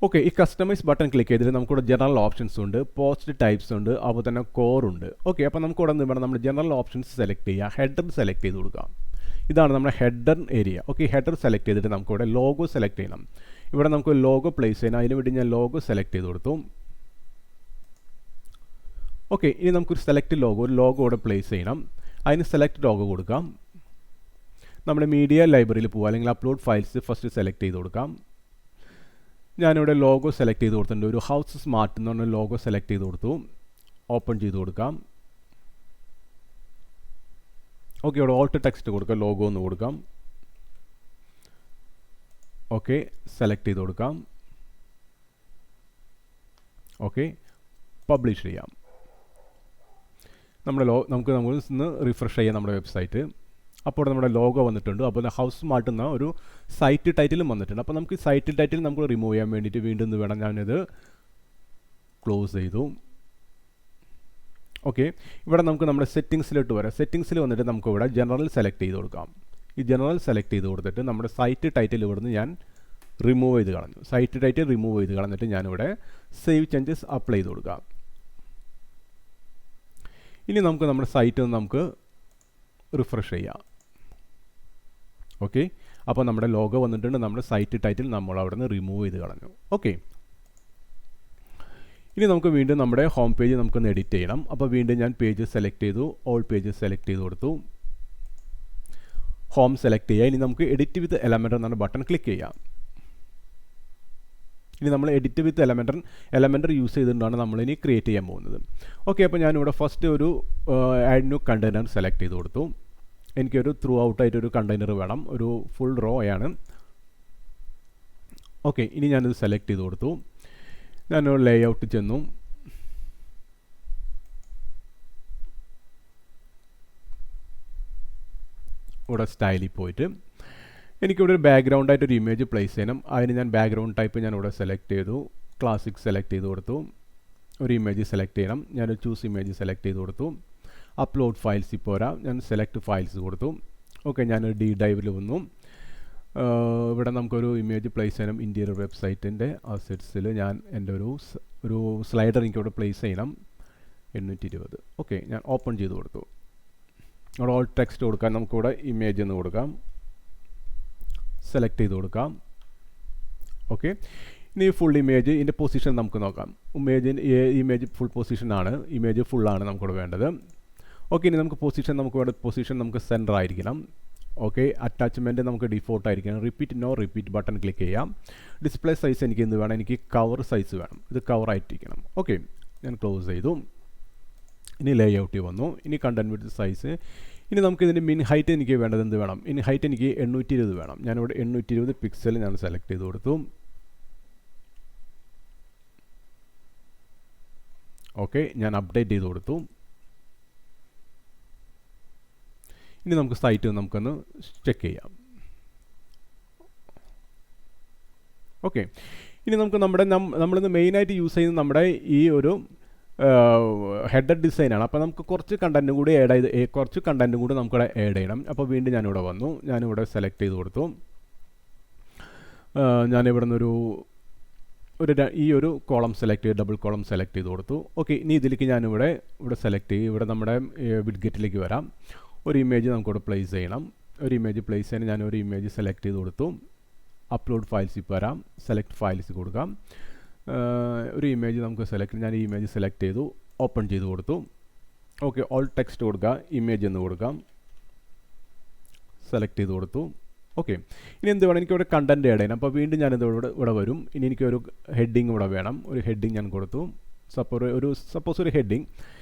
ഓക്കെ, ഈ കസ്റ്റമൈസ് ബട്ടൺ ക്ലിക്ക് ചെയ്തിട്ട് നമുക്കിവിടെ ജനറൽ ഓപ്ഷൻസ് ഉണ്ട്, പോസ്റ്റ് ടൈപ്സ് ഉണ്ട്, അതുപോലെ തന്നെ കോർ ഉണ്ട്. ഓക്കെ, അപ്പോൾ നമുക്കിവിടെ നിന്ന് വേണം നമ്മൾ ജനറൽ ഓപ്ഷൻസ് സെലക്ട് ചെയ്യുക, ഹെഡർ സെലക്ട് ചെയ്ത് കൊടുക്കുക. ഇതാണ് നമ്മുടെ header area. Okay, header select ചെയ്തിട്ട് നമുക്കിവിടെ ലോഗോ സെലക്ട് ചെയ്യണം. ഇവിടെ നമുക്ക് ലോഗോ പ്ലേസ് ചെയ്യണം. അതിന് വേണ്ടി ഞാൻ ലോഗോ സെലക്ട് ചെയ്ത് കൊടുത്തു. ഓക്കെ, ഇനി നമുക്കൊരു സെലക്ട് ലോഗോ, ഒരു ലോഗോ ഇവിടെ പ്ലേസ് ചെയ്യണം. അതിന് സെലക്ട് ലോഗോ കൊടുക്കാം. നമ്മുടെ മീഡിയ ലൈബ്രറിയിൽ പോവുക, അല്ലെങ്കിൽ അപ്ലോഡ് ഫയൽസ് ഫസ്റ്റ് സെലക്ട് ചെയ്ത് കൊടുക്കാം. ഞാനിവിടെ ലോഗോ സെലക്ട് ചെയ്ത് കൊടുത്തിട്ടുണ്ട്. ഒരു ഹൗസ് സ്മാർട്ട് എന്ന് പറഞ്ഞ ലോഗോ സെലക്ട് ചെയ്ത് കൊടുത്തു. ഓപ്പൺ ചെയ്ത് കൊടുക്കാം. ഓക്കെ, ഇവിടെ ഓൾട്ട് ടെക്സ്റ്റ് കൊടുക്കാം, ലോഗോ എന്ന് കൊടുക്കാം. ഓക്കെ, സെലക്ട് ചെയ്ത് കൊടുക്കാം. ഓക്കെ, പബ്ലിഷ് ചെയ്യാം. നമ്മുടെ നമുക്ക് ഇന്ന് റിഫ്രഷ് ചെയ്യാം നമ്മുടെ വെബ്സൈറ്റ്. അപ്പോൾ നമ്മുടെ ലോഗോ വന്നിട്ടുണ്ട്. അപ്പോൾ ഹൗസ് സ്മാർട്ട് എന്ന ഒരു സൈറ്റ് ടൈറ്റിലും വന്നിട്ടുണ്ട്. അപ്പോൾ നമുക്ക് സൈറ്റ് ടൈറ്റിൽ നമുക്ക് റിമൂവ് ചെയ്യാൻ വേണ്ടിയിട്ട് വീണ്ടും ഇത് വേണം. ഞാനിത് ക്ലോസ് ചെയ്തു. ഓക്കെ, ഇവിടെ നമുക്ക് നമ്മുടെ സെറ്റിങ്സിലോട്ട് വരാം. സെറ്റിങ്സിൽ വന്നിട്ട് നമുക്ക് ഇവിടെ ജനറൽ സെലക്ട് ചെയ്ത് കൊടുക്കാം. ഈ ജനറൽ സെലക്ട് ചെയ്ത് കൊടുത്തിട്ട് നമ്മുടെ സൈറ്റ് ടൈറ്റിൽ ഇവിടുന്ന് ഞാൻ റിമൂവ് ചെയ്ത് കളഞ്ഞു. സൈറ്റ് ടൈറ്റിൽ റിമൂവ് ചെയ്ത് കളഞ്ഞിട്ട് ഞാനിവിടെ സേവ് ചേഞ്ചസ് അപ്ലൈ ചെയ്ത് കൊടുക്കാം. ഇനി നമുക്ക് നമ്മുടെ സൈറ്റ് നമുക്ക് റിഫ്രഷ് ചെയ്യാം. ഓക്കെ, അപ്പോൾ നമ്മുടെ ലോഗോ വന്നിട്ടുണ്ട്. നമ്മുടെ സൈറ്റ് ടൈറ്റിൽ നമ്മൾ അവിടെ നിന്ന് റിമൂവ് ചെയ്ത് കളഞ്ഞു. ഓക്കെ, ഇനി നമുക്ക് വീണ്ടും നമ്മുടെ ഹോം പേജ് നമുക്കൊന്ന് എഡിറ്റ് ചെയ്യണം. അപ്പോൾ വീണ്ടും ഞാൻ പേജ് സെലക്ട് ചെയ്തു, ഓൾ പേജസ് സെലക്ട് ചെയ്ത് കൊടുത്തു, ഹോം സെലക്ട് ചെയ്യുക. ഇനി നമുക്ക് എഡിറ്റ് വിത്ത് എലമെൻ്റർ എന്നാണ് ബട്ടൺ ക്ലിക്ക് ചെയ്യാം. ഇനി നമ്മൾ എഡിറ്റ് വിത്ത് എലമെൻ്റർ യൂസ് ചെയ്തുകൊണ്ടാണ് നമ്മളിനി ക്രിയേറ്റ് ചെയ്യാൻ പോകുന്നത്. ഓക്കെ, അപ്പോൾ ഞാനിവിടെ ഫസ്റ്റ് ഒരു ആഡ് ന്യൂ കണ്ടെയ്നർ സെലക്ട് ചെയ്ത് കൊടുത്തു. എനിക്കൊരു ത്രൂ ഔട്ടായിട്ടൊരു കണ്ടെയ്നർ വേണം, ഒരു ഫുൾ റോ ആണ്. ഓക്കെ, ഇനി ഞാനിത് സെലക്ട് ചെയ്ത് കൊടുത്തു. ഞാനൊരു ലേ ഔട്ട് ചെന്നു. ഇവിടെ സ്റ്റൈലിൽ പോയിട്ട് എനിക്കിവിടെ ഒരു ബാക്ക്ഗ്രൗണ്ടായിട്ടൊരു ഇമേജ് പ്ലേസ് ചെയ്യണം. അതിന് ഞാൻ ബാക്ക്ഗ്രൗണ്ട് ടൈപ്പ് ഞാനിവിടെ സെലക്ട് ചെയ്തു, ക്ലാസിക് സെലക്ട് ചെയ്ത് കൊടുത്തു. ഒരു ഇമേജ് സെലക്ട് ചെയ്യണം. ഞാനൊരു ചൂസ് ഇമേജ് സെലക്ട് ചെയ്ത് കൊടുത്തു. അപ്ലോഡ് ഫയൽസിൽ പോരാ, ഞാൻ സെലക്ട് ഫയൽസ് കൊടുത്തു. ഓക്കെ, ഞാനൊരു ഡി ഡൈവിൽ വന്നു. ഇവിടെ നമുക്കൊരു ഇമേജ് പ്ലേസ് ചെയ്യണം. ഇൻറ്റീരിയർ വെബ്സൈറ്റിൻ്റെ അസെറ്റ്സിൽ ഞാൻ എൻ്റെ ഒരു സ്ലൈഡർ എനിക്കിവിടെ പ്ലേസ് ചെയ്യണം, 820. ഓക്കെ, ഞാൻ ഓപ്പൺ ചെയ്ത് കൊടുത്തു. അവിടെ ഓൾ ടെക്സ്റ്റ് കൊടുക്കാൻ നമുക്കിവിടെ ഇമേജ് എന്ന് കൊടുക്കാം, സെലക്ട് ചെയ്ത് കൊടുക്കാം. ഓക്കെ, ഇനി ഫുൾ ഇമേജ് ഇതിൻ്റെ പൊസിഷൻ നമുക്ക് നോക്കാം. ഇമേജ് ഫുൾ പൊസിഷനാണ്, ഇമേജ് ഫുള്ളാണ് നമുക്കിവിടെ വേണ്ടത്. ഓക്കെ, ഇനി നമുക്ക് പൊസിഷൻ നമുക്ക് സെൻറ്റർ ആയിരിക്കണം. ഓക്കെ, അറ്റാച്ച്മെൻറ്റ് നമുക്ക് ഡിഫോൾട്ട് ആയിരിക്കണം. റിപ്പീറ്റ് ബട്ടൺ ക്ലിക്ക് ചെയ്യാം. ഡിസ്പ്ലേ സൈസ് എനിക്ക് എന്ത് വേണം, എനിക്ക് കവർ സൈസ് വേണം, ഇത് കവർ ആയിട്ടിരിക്കണം. ഓക്കെ, ഞാൻ ക്ലോസ് ചെയ്തു. ഇനി ലേ ഔട്ടിൽ വന്നു. ഇനി കണ്ടന്റ് വിഡ്ത് സൈസ്. ഇനി നമുക്ക് ഇതിൻ്റെ മിൻ ഹൈറ്റ് എനിക്ക് വേണ്ടത് എന്ത് വേണം, ഇനി ഹൈറ്റ് എനിക്ക് 820 വേണം. ഞാനിവിടെ 820 പിക്സൽ ഞാൻ സെലക്ട് ചെയ്ത് കൊടുത്തു. ഓക്കെ, ഞാൻ അപ്ഡേറ്റ് ചെയ്ത് കൊടുത്തു. ഇനി നമുക്ക് സൈറ്റ് നമുക്കൊന്ന് ചെക്ക് ചെയ്യാം. ഓക്കെ, ഇനി നമുക്ക് നമ്മളിന്ന് മെയിനായിട്ട് യൂസ് ചെയ്യുന്ന നമ്മുടെ ഈ ഒരു ഹെഡർ ഡിസൈനാണ്. അപ്പോൾ നമുക്ക് കുറച്ച് കണ്ടൻറ്റും കൂടി നമുക്കിവിടെ ആഡ് ചെയ്യണം. അപ്പോൾ വീണ്ടും ഞാനിവിടെ വന്നു. ഞാനിവിടെ സെലക്ട് ചെയ്ത് കൊടുത്തു. ഞാനിവിടെ നിന്നൊരു ഈ ഒരു കോളം സെലക്ട് ചെയ്ത് ഡബിൾ കോളം സെലക്ട് ചെയ്ത് കൊടുത്തു. ഓക്കെ, ഇനി ഇതിലേക്ക് ഞാനിവിടെ സെലക്ട് ചെയ്യും. ഇവിടെ നമ്മുടെ വിഡ്ഗെറ്റിലേക്ക് വരാം. ഒരു ഇമേജ് നമുക്കിവിടെ പ്ലേസ് ചെയ്യണം. ഒരു ഇമേജ് പ്ലേസ് ചെയ്യാൻ ഞാനൊരു ഇമേജ് സെലക്ട് ചെയ്ത് കൊടുത്തു. അപ്ലോഡ് ഫയൽസിൽ വരാം, സെലക്ട് ഫയൽസ് കൊടുക്കാം. ഒരു ഇമേജ് നമുക്ക് ഞാൻ ഈ ഇമേജ് സെലക്ട് ചെയ്തു, ഓപ്പൺ ചെയ്ത് കൊടുത്തു. ഓക്കെ, ഓൾ ടെക്സ്റ്റ് കൊടുക്കുക, ഇമേജ് എന്ന് കൊടുക്കാം, സെലക്ട് ചെയ്ത് കൊടുത്തു. ഓക്കെ, ഇനി എന്ത് വേണം, എനിക്കിവിടെ കണ്ടൻറ്റ് ആഡ് ചെയ്യണം. അപ്പോൾ വീണ്ടും ഞാനിത് ഇവിടെ വരും. ഇനി എനിക്കൊരു ഹെഡിങ് ഇവിടെ വേണം. ഒരു ഹെഡിങ് ഞാൻ കൊടുത്തു. സപ്പോസ് ഒരു ഹെഡിങ്.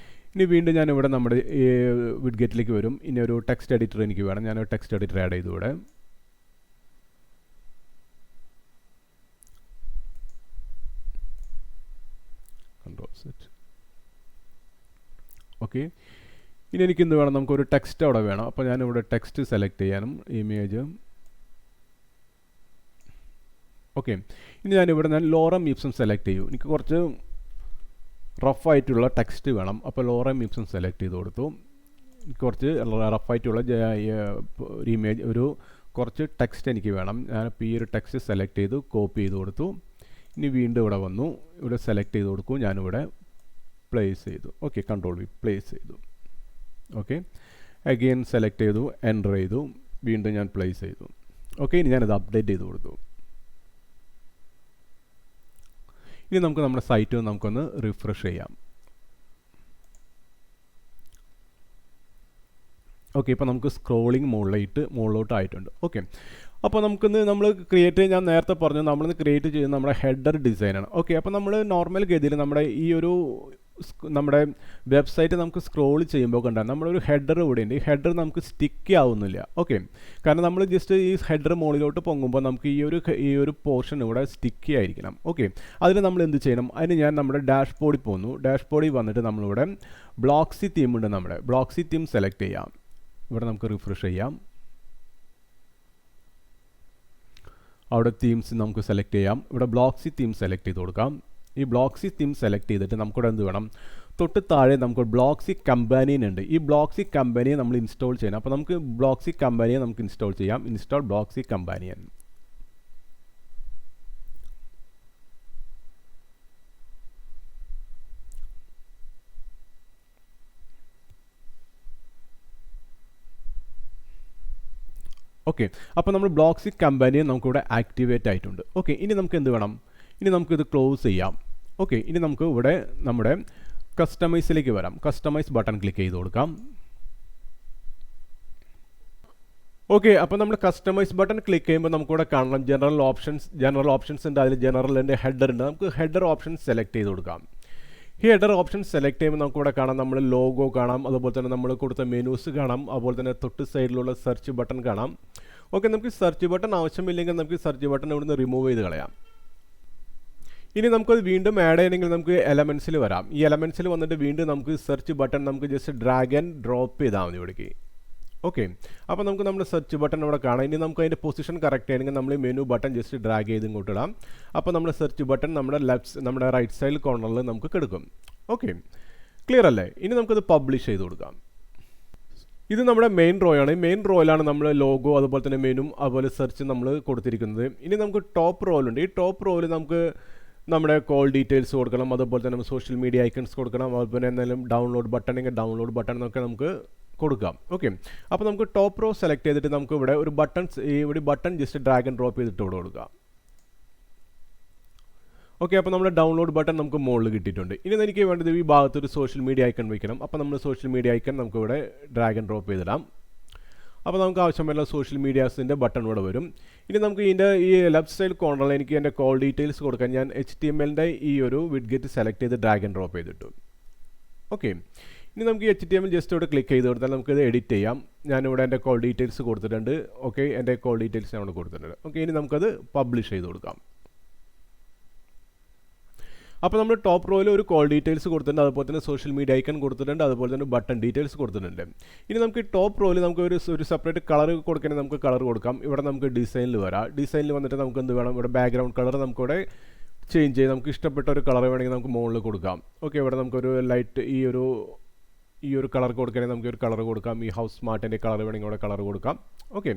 ഇനി വീണ്ടും ഞാനിവിടെ നമ്മുടെ വിഡ്ഗെറ്റിലേക്ക് വരും. ഇനി ഒരു ടെക്സ്റ്റ് എഡിറ്റർ എനിക്ക് വേണം. ഞാനൊരു ടെക്സ്റ്റ് എഡിറ്റർ ആഡ് ചെയ്തു ഇവിടെ. ഓക്കെ, ഇനി എനിക്ക് എന്ത് വേണം, നമുക്കൊരു ടെക്സ്റ്റ് അവിടെ വേണം. അപ്പോൾ ഞാനിവിടെ ടെക്സ്റ്റ് സെലക്ട് ചെയ്യാനും ഇമേജ്. ഓക്കെ, ഇനി ഞാൻ ലോറം ഇപ്സം സെലക്ട് ചെയ്യും. എനിക്ക് കുറച്ച് റഫായിട്ടുള്ള ടെക്സ്റ്റ് വേണം. അപ്പോൾ ലോറം ഇപ്സം സെലക്ട് ചെയ്ത് കൊടുത്തു. കുറച്ച് റഫായിട്ടുള്ള ഒരു ഇമേജ്, ഒരു കുറച്ച് ടെക്സ്റ്റ് എനിക്ക് വേണം. ഞാനിപ്പോൾ ഈ ഒരു ടെക്സ്റ്റ് സെലക്ട് ചെയ്തു, കോപ്പി ചെയ്ത് കൊടുത്തു. ഇനി വീണ്ടും ഇവിടെ വന്നു, ഇവിടെ സെലക്ട് ചെയ്ത് കൊടുക്കും, ഞാനിവിടെ പ്ലേസ് ചെയ്തു. ഓക്കെ, കൺട്രോൾ വി പ്ലേസ് ചെയ്തു. ഓക്കെ, അഗെയിൻ സെലക്ട് ചെയ്തു, എൻ്റർ ചെയ്തു, വീണ്ടും ഞാൻ പ്ലേസ് ചെയ്തു. ഓക്കെ, ഇനി ഞാനത് അപ്ഡേറ്റ് ചെയ്ത് കൊടുത്തു. ഇനി നമുക്ക് നമ്മുടെ സൈറ്റ് നമുക്കൊന്ന് റിഫ്രഷ് ചെയ്യാം. ഓക്കെ, ഇപ്പോൾ നമുക്ക് സ്ക്രോളിംഗ് മുകളിലോട്ട് ആയിട്ടുണ്ട്. ഓക്കെ, അപ്പോൾ നമുക്കിന്ന് നമ്മൾ ഞാൻ നേരത്തെ പറഞ്ഞു, നമ്മളിന്ന് ക്രിയേറ്റ് ചെയ്യുന്നത് നമ്മുടെ ഹെഡർ ഡിസൈനാണ്. ഓക്കെ, അപ്പോൾ നമ്മൾ നോർമൽ ഗതിയിൽ നമ്മുടെ വെബ്സൈറ്റ് നമുക്ക് സ്ക്രോൾ ചെയ്യുമ്പോൾ കണ്ടാൽ നമ്മളൊരു ഹെഡർ ഇവിടെ ഉണ്ട്. ഈ ഹെഡർ നമുക്ക് സ്റ്റിക്ക് ആവുന്നില്ല. ഓക്കെ, കാരണം നമ്മൾ ജസ്റ്റ് ഈ ഹെഡർ മുകളിലോട്ട് പൊങ്ങുമ്പോൾ നമുക്ക് ഈ ഒരു പോർഷൻ ഇവിടെ സ്റ്റിക്കി ആയിരിക്കണം. ഓക്കെ, അതിന് നമ്മൾ എന്ത് ചെയ്യണം? അതിന് ഞാൻ നമ്മുടെ ഡാഷ്ബോർഡിൽ പോകുന്നു. ഡാഷ്ബോർഡിൽ വന്നിട്ട് നമ്മളിവിടെ ബ്ലോക്സി തീം ഉണ്ട്. നമ്മുടെ ബ്ലോക്സി തീം സെലക്ട് ചെയ്യാം. ഇവിടെ നമുക്ക് റിഫ്രഷ് ചെയ്യാം. അവിടെ തീംസ് നമുക്ക് സെലക്ട് ചെയ്യാം. ഇവിടെ ബ്ലോക്സി തീം സെലക്ട് ചെയ്ത് കൊടുക്കാം. ഈ ബ്ലോക്സി തീം സെലക്ട് ചെയ്തിട്ട് നമുക്കിവിടെ എന്ത് വേണം? തൊട്ട് താഴെ നമുക്ക് ബ്ലോക്സി കമ്പാനിയൻ ഉണ്ട്. ഈ ബ്ലോക്സി കമ്പാനിയൻ നമ്മൾ ഇൻസ്റ്റാൾ ചെയ്യണം. അപ്പോൾ നമുക്ക് ബ്ലോക്സി കമ്പാനിയൻ നമുക്ക് ഇൻസ്റ്റാൾ ചെയ്യാം. Install Blocksy companion. ഓക്കെ, അപ്പോൾ നമ്മൾ ബ്ലോക്സി കമ്പാനിയൻ നമുക്കിവിടെ ആക്ടിവേറ്റ് ആയിട്ടുണ്ട്. ഓക്കെ, ഇനി നമുക്ക് എന്ത് വേണം? ഇനി നമുക്കിത് ക്ലോസ് ചെയ്യാം. ഓക്കെ, ഇനി നമുക്ക് ഇവിടെ നമ്മുടെ കസ്റ്റമൈസിലേക്ക് വരാം. കസ്റ്റമൈസ് ബട്ടൺ ക്ലിക്ക് ചെയ്ത് കൊടുക്കാം. ഓക്കെ, അപ്പോൾ നമ്മൾ കസ്റ്റമൈസ് ബട്ടൺ ക്ലിക്ക് ചെയ്യുമ്പോൾ നമുക്കിവിടെ കാണണം ജനറൽ ഓപ്ഷൻസ് ഉണ്ട്. അതിൽ ജനറലിൻ്റെ ഹെഡർ ഉണ്ട്. നമുക്ക് ഹെഡർ ഓപ്ഷൻ സെലക്ട് ചെയ്ത് കൊടുക്കാം. ഈ ഹെഡർ ഓപ്ഷൻ സെലക്ട് ചെയ്യുമ്പോൾ നമുക്കിവിടെ കാണാം, നമ്മൾ ലോഗോ കാണാം, അതുപോലെ തന്നെ നമ്മൾ കൊടുത്ത മെനൂസ് കാണാം, അതുപോലെ തന്നെ തൊട്ട് സൈഡിലുള്ള സെർച്ച് ബട്ടൺ കാണാം. ഓക്കെ, നമുക്ക് സെർച്ച് ബട്ടൺ ആവശ്യമില്ലെങ്കിൽ നമുക്ക് സെർച്ച് ബട്ടൺ ഇവിടുന്ന് റിമൂവ് ചെയ്ത് കളയാം. ഇനി നമുക്കത് വീണ്ടും ആഡ് ചെയ്യണമെങ്കിൽ നമുക്ക് എലമെൻറ്റ്സിൽ വരാം. ഈ എലമെൻറ്റ്സിൽ വന്നിട്ട് വീണ്ടും നമുക്ക് സെർച്ച് ബട്ടൺ നമുക്ക് ജസ്റ്റ് ഡ്രാഗ് ആൻഡ് ഡ്രോപ്പ് ചെയ്താൽ മതി ഇവിടേക്ക്. ഓക്കെ, അപ്പോൾ നമുക്ക് നമ്മുടെ സെർച്ച് ബട്ടൺ ഇവിടെ കാണാം. ഇനി നമുക്ക് അതിൻ്റെ പൊസിഷൻ കറക്റ്റ് ചെയ്യണമെങ്കിൽ നമ്മൾ മെനു ബട്ടൺ ജസ്റ്റ് ഡ്രാഗ് ചെയ്ത് ഇങ്ങോട്ട് ഇടാം. അപ്പോൾ നമ്മുടെ സെർച്ച് ബട്ടൺ നമ്മുടെ റൈറ്റ് സൈഡ് കോർണറിൽ നമുക്ക് കിടക്കും. ഓക്കെ, ക്ലിയർ അല്ലേ? ഇനി നമുക്കത് പബ്ലിഷ് ചെയ്ത് കൊടുക്കാം. ഇത് നമ്മുടെ മെയിൻ റോ ആണ്. മെയിൻ റോയിലാണ് നമ്മൾ ലോഗോ, അതുപോലെ തന്നെ മെനു, അതുപോലെ സെർച്ച് നമ്മൾ കൊടുത്തിരിക്കുന്നത്. ഇനി നമുക്ക് ടോപ്പ് റോയിലുണ്ട്. ഈ ടോപ്പ് റോയിൽ നമുക്ക് നമ്മുടെ കോൾ ഡീറ്റെയിൽസ് കൊടുക്കണം, അതുപോലെ തന്നെ സോഷ്യൽ മീഡിയ ഐക്കൺസ് കൊടുക്കണം, അതുപോലെ എന്തെങ്കിലും ഡൗൺലോഡ് ബട്ടൺ എങ്കിൽ ഡൗൺലോഡ് ബട്ടൺ എന്നൊക്കെ നമുക്ക് കൊടുക്കാം. ഓക്കെ, അപ്പോൾ നമുക്ക് ടോപ്പ് റോ സെലക്ട് ചെയ്തിട്ട് നമുക്ക് ഇവിടെ ഒരു button just drag and drop ചെയ്തിട്ട് ഇവിടെ കൊടുക്കാം. ഓക്കെ, അപ്പോൾ നമ്മുടെ ഡൗൺലോഡ് ബട്ടൺ നമുക്ക് മുകളിൽ കിട്ടിയിട്ടുണ്ട്. ഇനി എനിക്ക് വേണ്ടത് ഈ ഭാഗത്തൊരു സോഷ്യൽ മീഡിയ ഐക്കൺ വയ്ക്കണം. അപ്പോൾ നമ്മൾ സോഷ്യൽ മീഡിയ ഐക്കൺ നമുക്ക് ഇവിടെ ഡ്രാഗ് ആൻഡ് ഡ്രോപ്പ് ചെയ്തിടാം. അപ്പോൾ നമുക്ക് ആവശ്യമുള്ള സോഷ്യൽ മീഡിയാസിൻ്റെ ബട്ടൺ ഇവിടെ വരും. ഇനി നമുക്ക് ഈ ലെഫ്റ്റ് സൈഡ് കോർണറിൽ എനിക്ക് എൻ്റെ കോൾ ഡീറ്റെയിൽസ് കൊടുക്കാൻ ഞാൻ HTML-ൻ്റെ ഈ ഒരു വിഡ്ഗെറ്റ് സെലക്ട് ചെയ്ത് ഡ്രാഗ് ആൻഡ് ഡ്രോപ്പ് ചെയ്തിട്ടു. ഓക്കെ, ഇനി നമുക്ക് HTML ജസ്റ്റ് ഇവിടെ ക്ലിക്ക് ചെയ്ത് കൊടുത്താൽ നമുക്കിത് എഡിറ്റ് ചെയ്യാം. ഞാനിവിടെ എൻ്റെ കോൾ ഡീറ്റെയിൽസ് കൊടുത്തിട്ടുണ്ട്. ഓക്കെ, എൻ്റെ കോൾ ഡീറ്റെയിൽസ് ഞാൻ ഇവിടെ കൊടുത്തിട്ടുണ്ട്. ഓക്കെ, ഇനി നമുക്കത് പബ്ലിഷ് ചെയ്ത് കൊടുക്കാം. അപ്പോൾ നമ്മൾ ടോപ്പ് റോയിൽ ഒരു കോൾ ഡീറ്റെയിൽസ് കൊടുത്തിട്ടുണ്ട്, അതുപോലെ തന്നെ സോഷ്യൽ മീഡിയ ഐക്കൺ കൊടുത്തിട്ടുണ്ട്, അതുപോലെ തന്നെ ബട്ടൺ ഡീറ്റെയിൽസ് കൊടുത്തിട്ടുണ്ട്. ഇനി നമുക്ക് ടോപ്പ് റോയിൽ നമുക്ക് ഒരു സെപ്പറേറ്റ് കളർ കൊടുക്കണമെങ്കിൽ നമുക്ക് കളർ കൊടുക്കാം. ഇവിടെ നമുക്ക് ഡിസൈനിൽ വരാം. ഡിസൈനിൽ വന്നിട്ട് നമുക്ക് എന്ത് വേണം? ഇവിടെ ബാക്ക്ഗ്രൗണ്ട് കളർ നമുക്കിവിടെ ചേഞ്ച് ചെയ്ത് നമുക്ക് ഇഷ്ടപ്പെട്ട ഒരു കളർ വേണമെങ്കിൽ നമുക്ക് മുകളിൽ കൊടുക്കാം. ഓക്കെ, ഇവിടെ നമുക്കൊരു ലൈറ്റ് ഈ ഒരു കളർ കൊടുക്കണമെങ്കിൽ നമുക്ക് ഒരു കളർ കൊടുക്കാം. ഈ ഹൗസ് സ്മാർട്ടിൻ്റെ കളർ വേണമെങ്കിൽ ഇവിടെ കളർ കൊടുക്കാം. ഓക്കെ,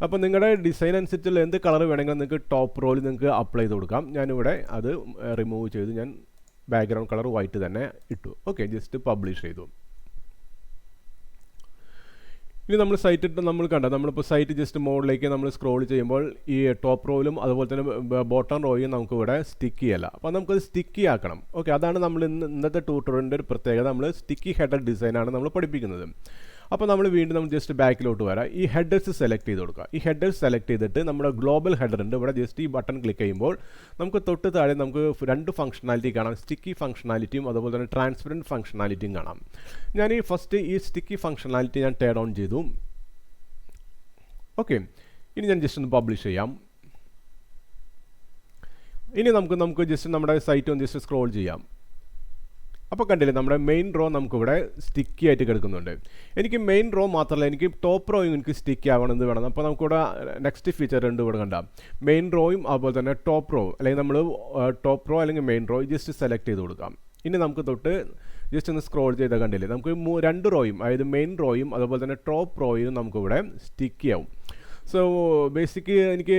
അപ്പോൾ നിങ്ങളുടെ ഡിസൈൻ അനുസരിച്ചുള്ള എന്ത് കളർ വേണമെങ്കിലും നിങ്ങൾക്ക് ടോപ്പ് റോയിൽ നിങ്ങൾക്ക് അപ്ലൈ ചെയ്ത് കൊടുക്കാം. ഞാനിവിടെ അത് റിമൂവ് ചെയ്ത് ഞാൻ ബാക്ക്ഗ്രൗണ്ട് കളർ വൈറ്റ് തന്നെ ഇട്ടു. ഓക്കെ, ജസ്റ്റ് പബ്ലിഷ് ചെയ്തു. ഇനി നമ്മൾ സൈറ്റ് ഇട്ട് നമ്മൾ നമ്മളിപ്പോൾ സൈറ്റ് ജസ്റ്റ് മുകളിലേക്ക് നമ്മൾ സ്ക്രോൾ ചെയ്യുമ്പോൾ ഈ ടോപ്പ് റോയിലും അതുപോലെ തന്നെ ബോട്ടം റോയും നമുക്ക് ഇവിടെ സ്റ്റിക്കി അല്ല. അപ്പോൾ നമുക്കത് സ്റ്റിക്കി ആക്കണം. ഓക്കെ, അതാണ് നമ്മൾ ഇന്നത്തെ ട്യൂട്ടോറിയലിൻ്റെ ഒരു പ്രത്യേകത. നമ്മൾ സ്റ്റിക്കി ഹെഡർ ഡിസൈനാണ് നമ്മൾ പഠിപ്പിക്കുന്നത്. അപ്പോൾ നമ്മൾ വീണ്ടും ജസ്റ്റ് ബാക്കിലോട്ട് വരാം. ഈ ഹെഡേഴ്സ് സെലക്ട് ചെയ്ത് കൊടുക്കുക. ഈ ഹെഡേഴ്സ് സെലക്ട് ചെയ്തിട്ട് നമ്മുടെ ഗ്ലോബൽ ഹെഡർ ഉണ്ട്. ഇവിടെ ജസ്റ്റ് ഈ ബട്ടൺ ക്ലിക്ക് ചെയ്യുമ്പോൾ നമുക്ക് തൊട്ട് താഴെ നമുക്ക് രണ്ട് ഫംഗ്ഷനാലിറ്റി കാണാം. സ്റ്റിക്കി ഫംഗ്ഷനാലിറ്റിയും അതുപോലെ തന്നെ ട്രാൻസ്പെറൻറ്റ് ഫംഗ്ഷനാലിറ്റിയും കാണാം. ഞാൻ ഈ സ്റ്റിക്കി ഫംഗ്ഷനാലിറ്റി ഞാൻ ടേൺ ഓൺ ചെയ്തു. ഓക്കെ, ഇനി ഞാൻ ജസ്റ്റ് ഒന്ന് പബ്ലിഷ് ചെയ്യാം. ഇനി നമുക്ക് ജസ്റ്റ് നമ്മുടെ സൈറ്റ് ഒന്ന് ജസ്റ്റ് സ്ക്രോൾ ചെയ്യാം. അപ്പോൾ കണ്ടില്ലേ, നമ്മുടെ മെയിൻ റോ നമുക്കിവിടെ സ്റ്റിക്കി ആയിട്ട് കിടക്കുന്നുണ്ട്. എനിക്ക് മെയിൻ റോ മാത്രമല്ല, എനിക്ക് ടോപ്പ് റോയും എനിക്ക് സ്റ്റിക്കി ആവണമെന്ന് വേണം. അപ്പോൾ നമുക്കിവിടെ നെക്സ്റ്റ് ഫീച്ചർ ഉണ്ട്. ഇവിടെ കണ്ടാം മെയിൻ റോയും അതുപോലെ തന്നെ ടോപ്പ് റോ, അല്ലെങ്കിൽ നമ്മൾ ടോപ്പ് റോ അല്ലെങ്കിൽ മെയിൻ റോ ജസ്റ്റ് സെലക്ട് ചെയ്ത് കൊടുക്കാം. ഇനി നമുക്ക് തൊട്ട് ജസ്റ്റ് ഒന്ന് സ്ക്രോൾ ചെയ്താൽ കണ്ടില്ലേ, നമുക്ക് 2 റോയും, അതായത് മെയിൻ റോയും അതുപോലെ തന്നെ ടോപ്പ് റോയും നമുക്കിവിടെ സ്റ്റിക്കി ആവും. സോ ബേസിക് എനിക്ക്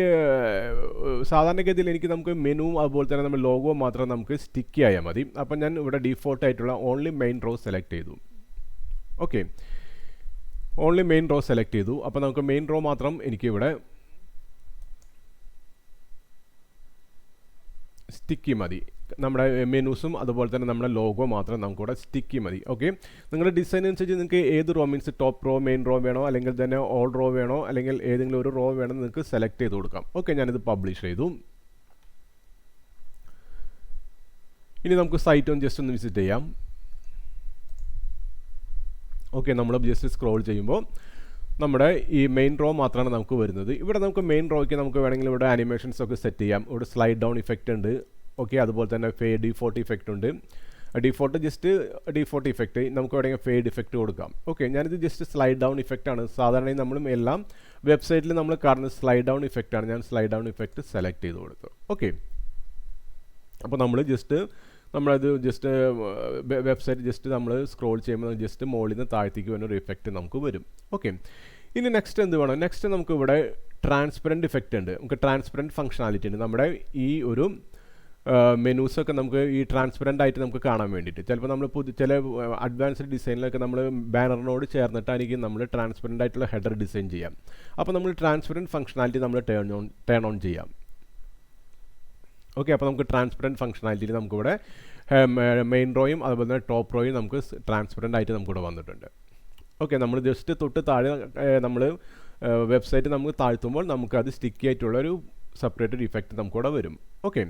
സാധാരണഗതിയിൽ നമുക്ക് മെനു അതുപോലെ തന്നെ നമ്മൾ ലോഗോ മാത്രം നമുക്ക് സ്റ്റിക്കി ആയാൽ മതി. അപ്പം ഞാൻ ഇവിടെ ഡീഫോൾട്ടായിട്ടുള്ള ഓൺലി മെയിൻ റോ സെലക്ട് ചെയ്തു. Okay, only main row select ചെയ്തു. അപ്പോൾ നമുക്ക് മെയിൻ റോ മാത്രം എനിക്കിവിടെ സ്റ്റിക്കി മതി. നമ്മുടെ മെനൂസും അതുപോലെ തന്നെ നമ്മുടെ ലോഗോ മാത്രം നമുക്കിവിടെ സ്റ്റിക്കി മതി. ഓക്കെ, നിങ്ങളുടെ ഡിസൈൻ അനുസരിച്ച് നിങ്ങൾക്ക് ഏത് row, means top row, main row വേണോ, അല്ലെങ്കിൽ തന്നെ ഓൾ റോ വേണോ, അല്ലെങ്കിൽ ഏതെങ്കിലും ഒരു റോ വേണം നിങ്ങൾക്ക് സെലക്ട് ചെയ്ത് കൊടുക്കാം. ഓക്കെ, ഞാനിത് പബ്ലിഷ് ചെയ്തു. ഇനി നമുക്ക് സൈറ്റ് ഒന്ന് ജസ്റ്റ് ഒന്ന് വിസിറ്റ് ചെയ്യാം. ഓക്കെ, നമ്മൾ ജസ്റ്റ് സ്ക്രോൾ ചെയ്യുമ്പോൾ നമ്മുടെ ഈ മെയിൻ റോ മാത്രമാണ് നമുക്ക് വരുന്നത്. ഇവിടെ നമുക്ക് മെയിൻ റോയ്ക്ക് നമുക്ക് വേണമെങ്കിൽ ഇവിടെ ആനിമേഷൻസ് ഒക്കെ സെറ്റ് ചെയ്യാം. ഇവിടെ സ്ലൈഡ് ഡൗൺ ഇഫക്റ്റ് ഉണ്ട്. ഓക്കെ, അതുപോലെ തന്നെ ഡീഫോൾട്ട് ഇഫക്റ്റ് ഉണ്ട്. ഡീഫോൾട്ട് ഇഫക്റ്റ് നമുക്ക് വേണമെങ്കിൽ ഫേഡ് ഇഫക്റ്റ് കൊടുക്കാം. ഓക്കെ, ഞാനിത് ജസ്റ്റ് സ്ലൈഡ് ഡൗൺ ഇഫക്റ്റ് ആണ്. സാധാരണ നമ്മളും എല്ലാം വെബ്സൈറ്റിൽ നമ്മൾ കാണുന്നത് സ്ലൈഡ് ഡൗൺ ഇഫക്റ്റ് ആണ്. ഞാൻ സ്ലൈഡ് ഡൗൺ ഇഫക്റ്റ് സെലക്ട് ചെയ്ത് കൊടുത്തു. ഓക്കെ, അപ്പോൾ നമ്മൾ നമ്മളത് ജസ്റ്റ് വെബ്സൈറ്റ് ജസ്റ്റ് നമ്മൾ സ്ക്രോൾ ചെയ്യുമ്പോൾ ജസ്റ്റ് മുകളിൽ നിന്ന് താഴത്തേക്ക് വരുന്ന ഒരു ഇഫക്റ്റ് നമുക്ക് വരും. ഓക്കെ, ഇനി നെക്സ്റ്റ് എന്ത് വേണം? നെക്സ്റ്റ് നമുക്ക് ഇവിടെ ട്രാൻസ്പെറൻറ്റ് ഇഫക്റ്റ് ഉണ്ട്. നമുക്ക് ട്രാൻസ്പെറൻറ്റ് ഫംഗ്ഷനാലിറ്റി ഉണ്ട്. നമ്മുടെ ഈ ഒരു മെനൂസൊക്കെ നമുക്ക് ഈ ട്രാൻസ്പെറൻ്റ് ആയിട്ട് നമുക്ക് കാണാൻ വേണ്ടിയിട്ട് ചിലപ്പോൾ നമ്മൾ ചില അഡ്വാൻസ്ഡ് ഡിസൈനിലൊക്കെ നമ്മൾ ബാനറിനോട് ചേർന്നിട്ടായിരിക്കും നമ്മൾ ട്രാൻസ്പെറൻ്റ് ആയിട്ടുള്ള ഹെഡർ ഡിസൈൻ ചെയ്യാം. അപ്പോൾ നമ്മൾ ട്രാൻസ്പെറൻറ്റ് ഫംഗ്ഷനാലിറ്റി നമ്മൾ ടേൺ ഓൺ ചെയ്യാം. ഓക്കെ, അപ്പോൾ നമുക്ക് ട്രാൻസ്പെറൻറ്റ് ഫംഗ്ഷനാലിറ്റിയിൽ നമുക്കിവിടെ മെയിൻ റോയും അതുപോലെ തന്നെ ടോപ്പ് റോയും നമുക്ക് ട്രാൻസ്പെറൻ്റ് ആയിട്ട് നമുക്കിവിടെ വന്നിട്ടുണ്ട്. ഓക്കെ, നമ്മൾ ജസ്റ്റ് തൊട്ട് താഴെ നമ്മൾ വെബ്സൈറ്റ് നമുക്ക് താഴ്ത്തുമ്പോൾ നമുക്കത് സ്റ്റിക്കി ആയിട്ടുള്ള ഒരു സെപ്പറേറ്റ് ഒരു ഇഫക്റ്റ് നമുക്കിവിടെ വരും. ഓക്കെ,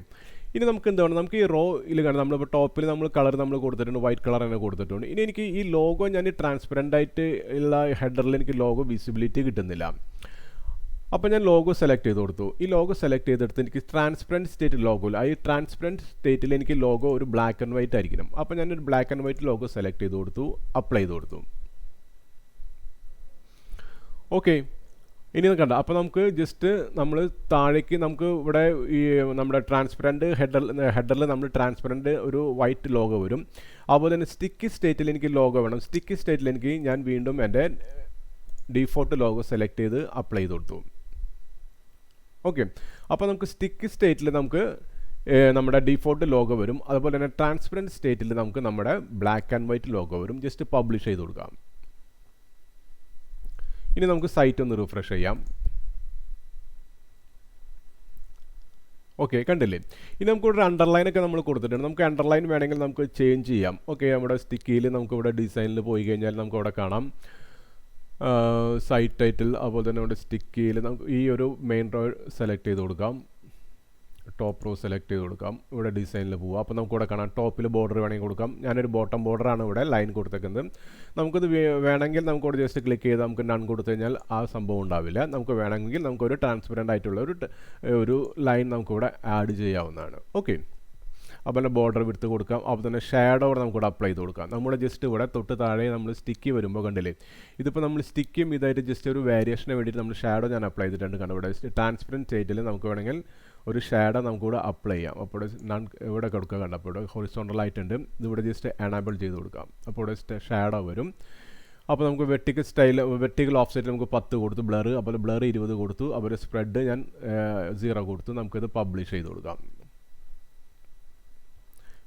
ഇനി നമുക്ക് എന്താണ്, നമുക്ക് ഈ റോയിൽ കാണാം, നമ്മളിപ്പോൾ ടോപ്പിൽ നമ്മൾ കളർ നമ്മൾ കൊടുത്തിട്ടുണ്ട്, വൈറ്റ് കളർ തന്നെ കൊടുത്തിട്ടുണ്ട്. ഇനി എനിക്ക് ഈ ലോഗോ ഞാൻ ട്രാൻസ്പെറൻ്റ് ആയിട്ട് ഉള്ള ഹെഡറിൽ എനിക്ക് ലോഗോ വിസിബിലിറ്റി കിട്ടുന്നില്ല. അപ്പോൾ ഞാൻ ലോഗോ സെലക്ട് ചെയ്ത് കൊടുത്തു. ഈ ലോഗോ സെലക്ട് ചെയ്തെടുത്ത് എനിക്ക് ട്രാൻസ്പെറൻറ്റ് സ്റ്റേറ്റ് ലോഗോ ഇല്ല. ഈ ട്രാൻസ്പെറൻറ്റ് സ്റ്റേറ്റിൽ എനിക്ക് ലോഗോ ഒരു ബ്ലാക്ക് ആൻഡ് വൈറ്റ് ആയിരിക്കണം. അപ്പോൾ ഞാനൊരു black and white logo select ചെയ്ത് കൊടുത്തു, അപ്ലൈ ചെയ്ത് കൊടുത്തു. ഓക്കെ, ഇനി കണ്ട, അപ്പോൾ നമുക്ക് ജസ്റ്റ് നമ്മൾ താഴേക്ക് നമുക്ക് ഇവിടെ ഈ നമ്മുടെ ട്രാൻസ്പെറൻറ്റ് ഹെഡറിൽ നമ്മൾ ട്രാൻസ്പെറൻറ്റ് ഒരു വൈറ്റ് ലോഗോ വരും. അതുപോലെ തന്നെ സ്റ്റിക്കി സ്റ്റേറ്റിൽ എനിക്ക് ലോഗോ വേണം. സ്റ്റിക്കി സ്റ്റേറ്റിൽ എനിക്ക് ഞാൻ വീണ്ടും എൻ്റെ ഡീഫോൾട്ട് ലോഗോ സെലക്ട് ചെയ്ത് അപ്ലൈ ചെയ്ത് കൊടുത്തു. ഓക്കെ, അപ്പോൾ നമുക്ക് സ്റ്റിക്കി സ്റ്റേറ്റിൽ നമുക്ക് നമ്മുടെ ഡീഫോൾട്ട് ലോഗോ വരും. അതുപോലെ തന്നെ ട്രാൻസ്പെറൻറ്റ് സ്റ്റേറ്റിൽ നമുക്ക് നമ്മുടെ ബ്ലാക്ക് ആൻഡ് വൈറ്റ് ലോഗോ വരും. ജസ്റ്റ് പബ്ലിഷ് ചെയ്ത് കൊടുക്കാം. ഇനി നമുക്ക് സൈറ്റ് ഒന്ന് റിഫ്രഷ് ചെയ്യാം. ഓക്കെ, കണ്ടില്ലേ? ഇനി നമുക്കിവിടെ അണ്ടർലൈനൊക്കെ നമ്മൾ കൊടുത്തിട്ടുണ്ട്. നമുക്ക് അണ്ടർലൈൻ വേണമെങ്കിൽ നമുക്ക് ചേഞ്ച് ചെയ്യാം. ഓക്കെ, നമ്മുടെ സ്റ്റിക്കിയിൽ നമുക്ക് ഇവിടെ ഡിസൈനിൽ പോയി കഴിഞ്ഞാൽ നമുക്ക് അവിടെ കാണാം സൈറ്റ് ടൈറ്റിൽ, അതുപോലെ തന്നെ ഇവിടെ സ്റ്റിക്കിയിൽ നമുക്ക് ഈ ഒരു മെയിൻ റോ സെലക്ട് ചെയ്ത് കൊടുക്കാം, ടോപ്പ് റോ സെലക്ട് ചെയ്ത് കൊടുക്കാം, ഇവിടെ ഡിസൈനിൽ പോവുക. അപ്പോൾ നമുക്കിവിടെ കാണാം ടോപ്പിൽ ബോർഡർ വേണമെങ്കിൽ കൊടുക്കാം. ഞാനൊരു ബോട്ടം ബോർഡറാണ് ഇവിടെ ലൈൻ കൊടുത്തേക്കുന്നത്. നമുക്കിത് വേണമെങ്കിൽ നമുക്കിവിടെ ജസ്റ്റ് ക്ലിക്ക് ചെയ്ത് നമുക്ക് നൺ കൊടുത്തു കഴിഞ്ഞാൽ ആ സംഭവം ഉണ്ടാവില്ല. നമുക്ക് വേണമെങ്കിൽ നമുക്കൊരു ട്രാൻസ്പെറൻ്റ് ആയിട്ടുള്ള ഒരു ലൈൻ നമുക്കിവിടെ ആഡ് ചെയ്യാവുന്നതാണ്. ഓക്കെ, അതുപോലെ ബോർഡർ വിടുത്ത് കൊടുക്കാം. അപ്പോൾ തന്നെ ഷാഡോ നമുക്കിവിടെ അപ്ലൈ ചെയ്ത് കൊടുക്കാം. നമ്മുടെ ജസ്റ്റ് ഇവിടെ തൊട്ട് താഴെ നമ്മൾ സ്റ്റിക്കി വരുമ്പോൾ കണ്ടില്ലേ, ഇതിപ്പോൾ നമ്മൾ സ്റ്റിക്കും ഇതായിട്ട് ജസ്റ്റ് ഒരു വേരിയേഷന് വേണ്ടിയിട്ട് നമ്മൾ ഷാഡോ ഞാൻ അപ്ലൈ ചെയ്തിട്ടുണ്ട്. കാരണം ഇവിടെ ട്രാൻസ്പെറൻറ്റ് സ്റ്റേറ്റിൽ നമുക്ക് വേണമെങ്കിൽ ഒരു ഷാഡോ നമുക്കിവിടെ അപ്ലൈ ചെയ്യാം. അപ്പോൾ ഇവിടെ കൊടുക്കുക കണ്ട, അപ്പോൾ ഇവിടെ ഹൊറിസോണ്ടൽ ആയിട്ടുണ്ട്. ഇതിവിടെ ജസ്റ്റ് എനാബിൾ ചെയ്ത് കൊടുക്കാം. അപ്പോൾ ഇവിടെ ഷാഡോ വരും. അപ്പോൾ നമുക്ക് വെർട്ടിക്കൽ ഓഫ് സൈറ്റ് നമുക്ക് 10 കൊടുത്തു, ബ്ലർ അപ്പോൾ ബ്ലർ 20 കൊടുത്തു, അപ്പോൾ സ്പ്രെഡ് ഞാൻ 0 കൊടുത്തു. നമുക്കിത് പബ്ലിഷ് ചെയ്ത് കൊടുക്കാം.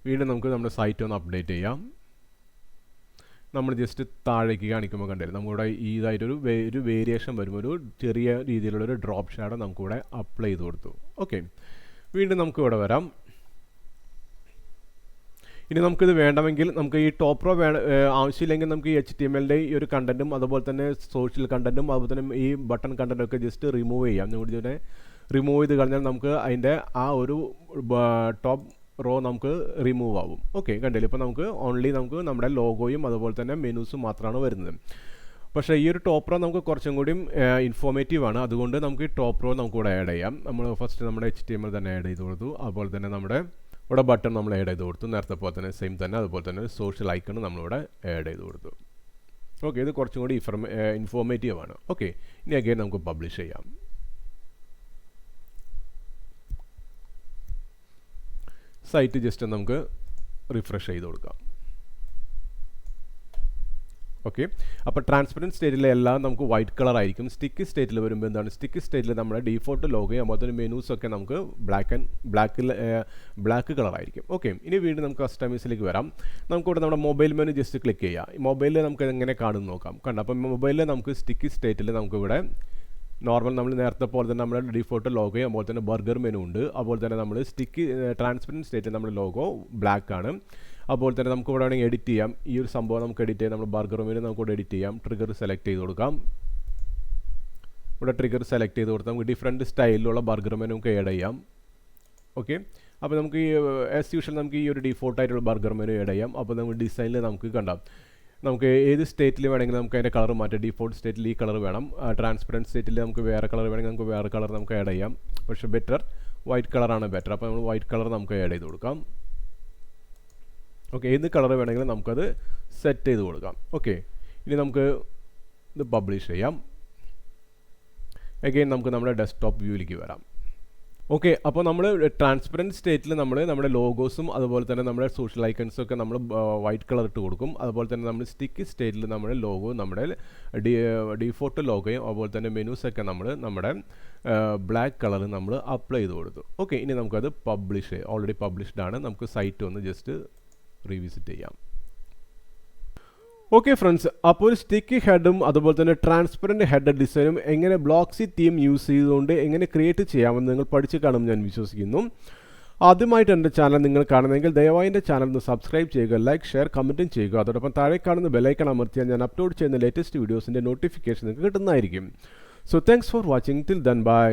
വീണ്ടും നമുക്ക് നമ്മുടെ സൈറ്റ് ഒന്ന് അപ്ഡേറ്റ് ചെയ്യാം. നമ്മൾ ജസ്റ്റ് താഴേക്ക് കാണിക്കുമ്പോൾ കണ്ടില്ല, നമുക്കിവിടെ ഇതായിട്ടൊരു വേരിയേഷൻ വരും. ഒരു ചെറിയ രീതിയിലുള്ളൊരു ഡ്രോപ്പ് ഷാഡോ നമുക്കിവിടെ അപ്ലൈ ചെയ്ത് കൊടുത്തു. ഓക്കെ, വീണ്ടും നമുക്കിവിടെ വരാം. ഇനി നമുക്കിത് വേണമെങ്കിൽ നമുക്ക് ഈ ടോപ്പ് റോ ആവശ്യമില്ലെങ്കിൽ നമുക്ക് ഈ HTML ഈ ഒരു കണ്ടൻറ്റും അതുപോലെ തന്നെ സോഷ്യൽ കണ്ടൻറ്റും അതുപോലെ തന്നെ ഈ ബട്ടൺ കണ്ടൻറ്റൊക്കെ ജസ്റ്റ് റിമൂവ് ചെയ്യാം. ഇവിടെ റിമൂവ് ചെയ്ത് കഴിഞ്ഞാൽ നമുക്ക് അതിൻ്റെ ആ ഒരു ടോപ്പ് റോ നമുക്ക് റിമൂവ് ആവും. ഓക്കെ, കണ്ടില്ല? ഇപ്പോൾ നമുക്ക് നമ്മുടെ ലോഗോയും അതുപോലെ തന്നെ മെനൂസും മാത്രമാണ് വരുന്നത്. പക്ഷേ ഈ ഒരു ടോപ്പ് റോ നമുക്ക് കുറച്ചും കൂടിയും ഇൻഫോർമേറ്റീവ് ആണ്. അതുകൊണ്ട് നമുക്ക് ഈ ടോപ്പ് റോ നമുക്ക് ഇവിടെ ആഡ് ചെയ്യാം. നമ്മൾ ഫസ്റ്റ് നമ്മുടെ HTML തന്നെ ആഡ് ചെയ്ത് കൊടുത്തു. അതുപോലെ തന്നെ നമ്മുടെ ഇവിടെ ബട്ടൺ നമ്മൾ ആഡ് ചെയ്ത് കൊടുത്തു. നേരത്തെ പോലെ തന്നെ സെയിം തന്നെ. അതുപോലെ തന്നെ സോഷ്യൽ ഐക്കൺ നമ്മളിവിടെ ആഡ് ചെയ്ത് കൊടുത്തു. ഓക്കെ, ഇത് കുറച്ചും കൂടി ഇൻഫോർമേറ്റീവ് ആണ്. ഓക്കെ, ഇനി അഗൈൻ നമുക്ക് പബ്ലിഷ് ചെയ്യാം. സൈറ്റ് ജസ്റ്റ് നമുക്ക് റിഫ്രഷ് ചെയ്ത് കൊടുക്കാം. ഓക്കെ, അപ്പോൾ ട്രാൻസ്പെറൻറ്റ് സ്റ്റേറ്റിലെ എല്ലാം നമുക്ക് വൈറ്റ് കളർ ആയിരിക്കും. സ്റ്റിക്കി സ്റ്റേറ്റിൽ വരുമ്പോൾ എന്താണ്, സ്റ്റിക്കി സ്റ്റേറ്റിൽ നമ്മുടെ ഡീഫോൾട്ട് ലോഗോയും അതുപോലെ തന്നെ മെനൂസൊക്കെ നമുക്ക് ബ്ലാക്ക് കളറായിരിക്കും. ഓക്കെ, ഇനി വീണ്ടും നമുക്ക് കസ്റ്റമൈസിലേക്ക് വരാം. നമുക്കിവിടെ നമ്മുടെ മൊബൈൽ മെനു ജസ്റ്റ് ക്ലിക്ക് ചെയ്യാം. ഈ മൊബൈലിൽ നമുക്ക് എങ്ങനെ കാണുന്നു നോക്കാം. കണ്ടോ, അപ്പം മൊബൈലിൽ നമുക്ക് സ്റ്റിക്കി സ്റ്റേറ്റിൽ നമുക്കിവിടെ നോർമൽ നമ്മൾ നേരത്തെ പോലെ തന്നെ നമ്മുടെ ഡിഫോൾട്ട് ലോഗോയും അതുപോലെ തന്നെ ബർഗർ മെനു ഉണ്ട്. അതുപോലെ തന്നെ നമ്മൾ സ്റ്റിക്കി ട്രാൻസ്പെറൻറ്റ് സ്റ്റേറ്റിൽ നമ്മുടെ ലോഗോ ബ്ലാക്ക് ആണ്. അതുപോലെ തന്നെ നമുക്ക് ഇവിടെ വേണമെങ്കിൽ എഡിറ്റ് ചെയ്യാം. ഈ ഒരു സംഭവം നമുക്ക് എഡിറ്റ് ചെയ്യാം. നമ്മൾ ബർഗർ മെനു നമുക്ക് ഇവിടെ എഡിറ്റ് ചെയ്യാം. ട്രിഗർ സെലക്ട് ചെയ്ത് കൊടുക്കാം. ഇവിടെ ട്രിഗർ സെലക്ട് ചെയ്ത് കൊടുത്താൽ നമുക്ക് ഡിഫറെൻറ്റ് സ്റ്റൈലിലുള്ള ബർഗർ മെനു നമുക്ക് ആഡ് ചെയ്യാം. ഓക്കെ, അപ്പോൾ നമുക്ക് ഈ ആസ് യൂഷ്വൽ നമുക്ക് ഈ ഒരു ഡിഫോൾട്ടായിട്ടുള്ള ബർഗർ മെനു ആഡ് ചെയ്യാം. അപ്പോൾ നമുക്ക് ഡിസൈനിൽ നമുക്ക് കണ്ടാം, നമുക്ക് ഏത് സ്റ്റേറ്റിൽ വേണമെങ്കിൽ നമുക്ക് അതിൻ്റെ കളർ മാറ്റാം. ഡിഫോൾട്ട് സ്റ്റേറ്റിൽ ഈ കളർ വേണം, ട്രാൻസ്പെറൻറ്റ് സ്റ്റേറ്റിൽ നമുക്ക് വേറെ കളർ വേണമെങ്കിൽ നമുക്ക് വേറെ കളർ നമുക്ക് ആഡ് ചെയ്യാം. പക്ഷേ ബെറ്റർ വൈറ്റ് കളറാണ് ബെറ്റർ. അപ്പോൾ നമ്മൾ വൈറ്റ് കളർ നമുക്ക് ആഡ് ചെയ്ത് കൊടുക്കാം. ഓക്കെ, ഏത് കളർ വേണമെങ്കിലും നമുക്കത് സെറ്റ് ചെയ്ത് കൊടുക്കാം. ഓക്കെ, ഇനി നമുക്ക് ഇത് പബ്ലിഷ് ചെയ്യാം. അഗെയിൻ നമുക്ക് നമ്മുടെ ഡെസ്ക്ടോപ്പ് വ്യൂവിലേക്ക് വരാം. ഓക്കെ, അപ്പോൾ നമ്മൾ ട്രാൻസ്പെറൻറ്റ് സ്റ്റേറ്റിൽ നമ്മുടെ ലോഗോസും അതുപോലെ തന്നെ നമ്മുടെ സോഷ്യൽ ഐക്കൺസും ഒക്കെ നമ്മൾ വൈറ്റ് കളർ ഇട്ട് കൊടുക്കും. അതുപോലെ തന്നെ നമ്മൾ സ്റ്റിക്കി സ്റ്റേറ്റിൽ നമ്മുടെ ലോഗോ നമ്മുടെ ഡിഫോൾട്ട് ലോഗോയും അതുപോലെ തന്നെ മെനൂസൊക്കെ നമ്മുടെ ബ്ലാക്ക് കളർ നമ്മൾ അപ്ലൈ ചെയ്ത് കൊടുത്തു. ഓക്കെ, ഇനി നമുക്കത് ഓൾറെഡി പബ്ലിഷ്ഡ് ആണ്. നമുക്ക് സൈറ്റ് ഒന്ന് ജസ്റ്റ് റീവിസിറ്റ് ചെയ്യാം. ഓക്കെ ഫ്രണ്ട്സ്, അപ്പോൾ ഒരു സ്റ്റിക്കി ഹെഡും അതുപോലെ തന്നെ ട്രാൻസ്പെറൻറ്റ് ഹെഡർ ഡിസൈനും എങ്ങനെ ബ്ലോക്സി തീം യൂസ് ചെയ്തുകൊണ്ട് എങ്ങനെ ക്രിയേറ്റ് ചെയ്യാമെന്ന് നിങ്ങൾ പഠിച്ചു കാണുമെന്ന് ഞാൻ വിശ്വസിക്കുന്നു. ആദ്യമായിട്ട് എൻ്റെ ചാനൽ നിങ്ങൾ കാണുന്നതെങ്കിൽ ദയവായി എൻ്റെ ചാനൽ ഒന്ന് സബ്സ്ക്രൈബ് ചെയ്യുക, ലൈക്ക്, ഷെയർ, കമൻറ്റും ചെയ്യുക. അതോടൊപ്പം താഴെ കാണുന്ന ബെലൈക്കൺ അമർത്തിയാൽ ഞാൻ അപ്ലോഡ് ചെയ്യുന്ന ലേറ്റസ്റ്റ് വീഡിയോസിൻ്റെ നോട്ടിഫിക്കേഷൻ നിങ്ങൾക്ക് കിട്ടുന്നതായിരിക്കും. So thanks for watching. Till then bye.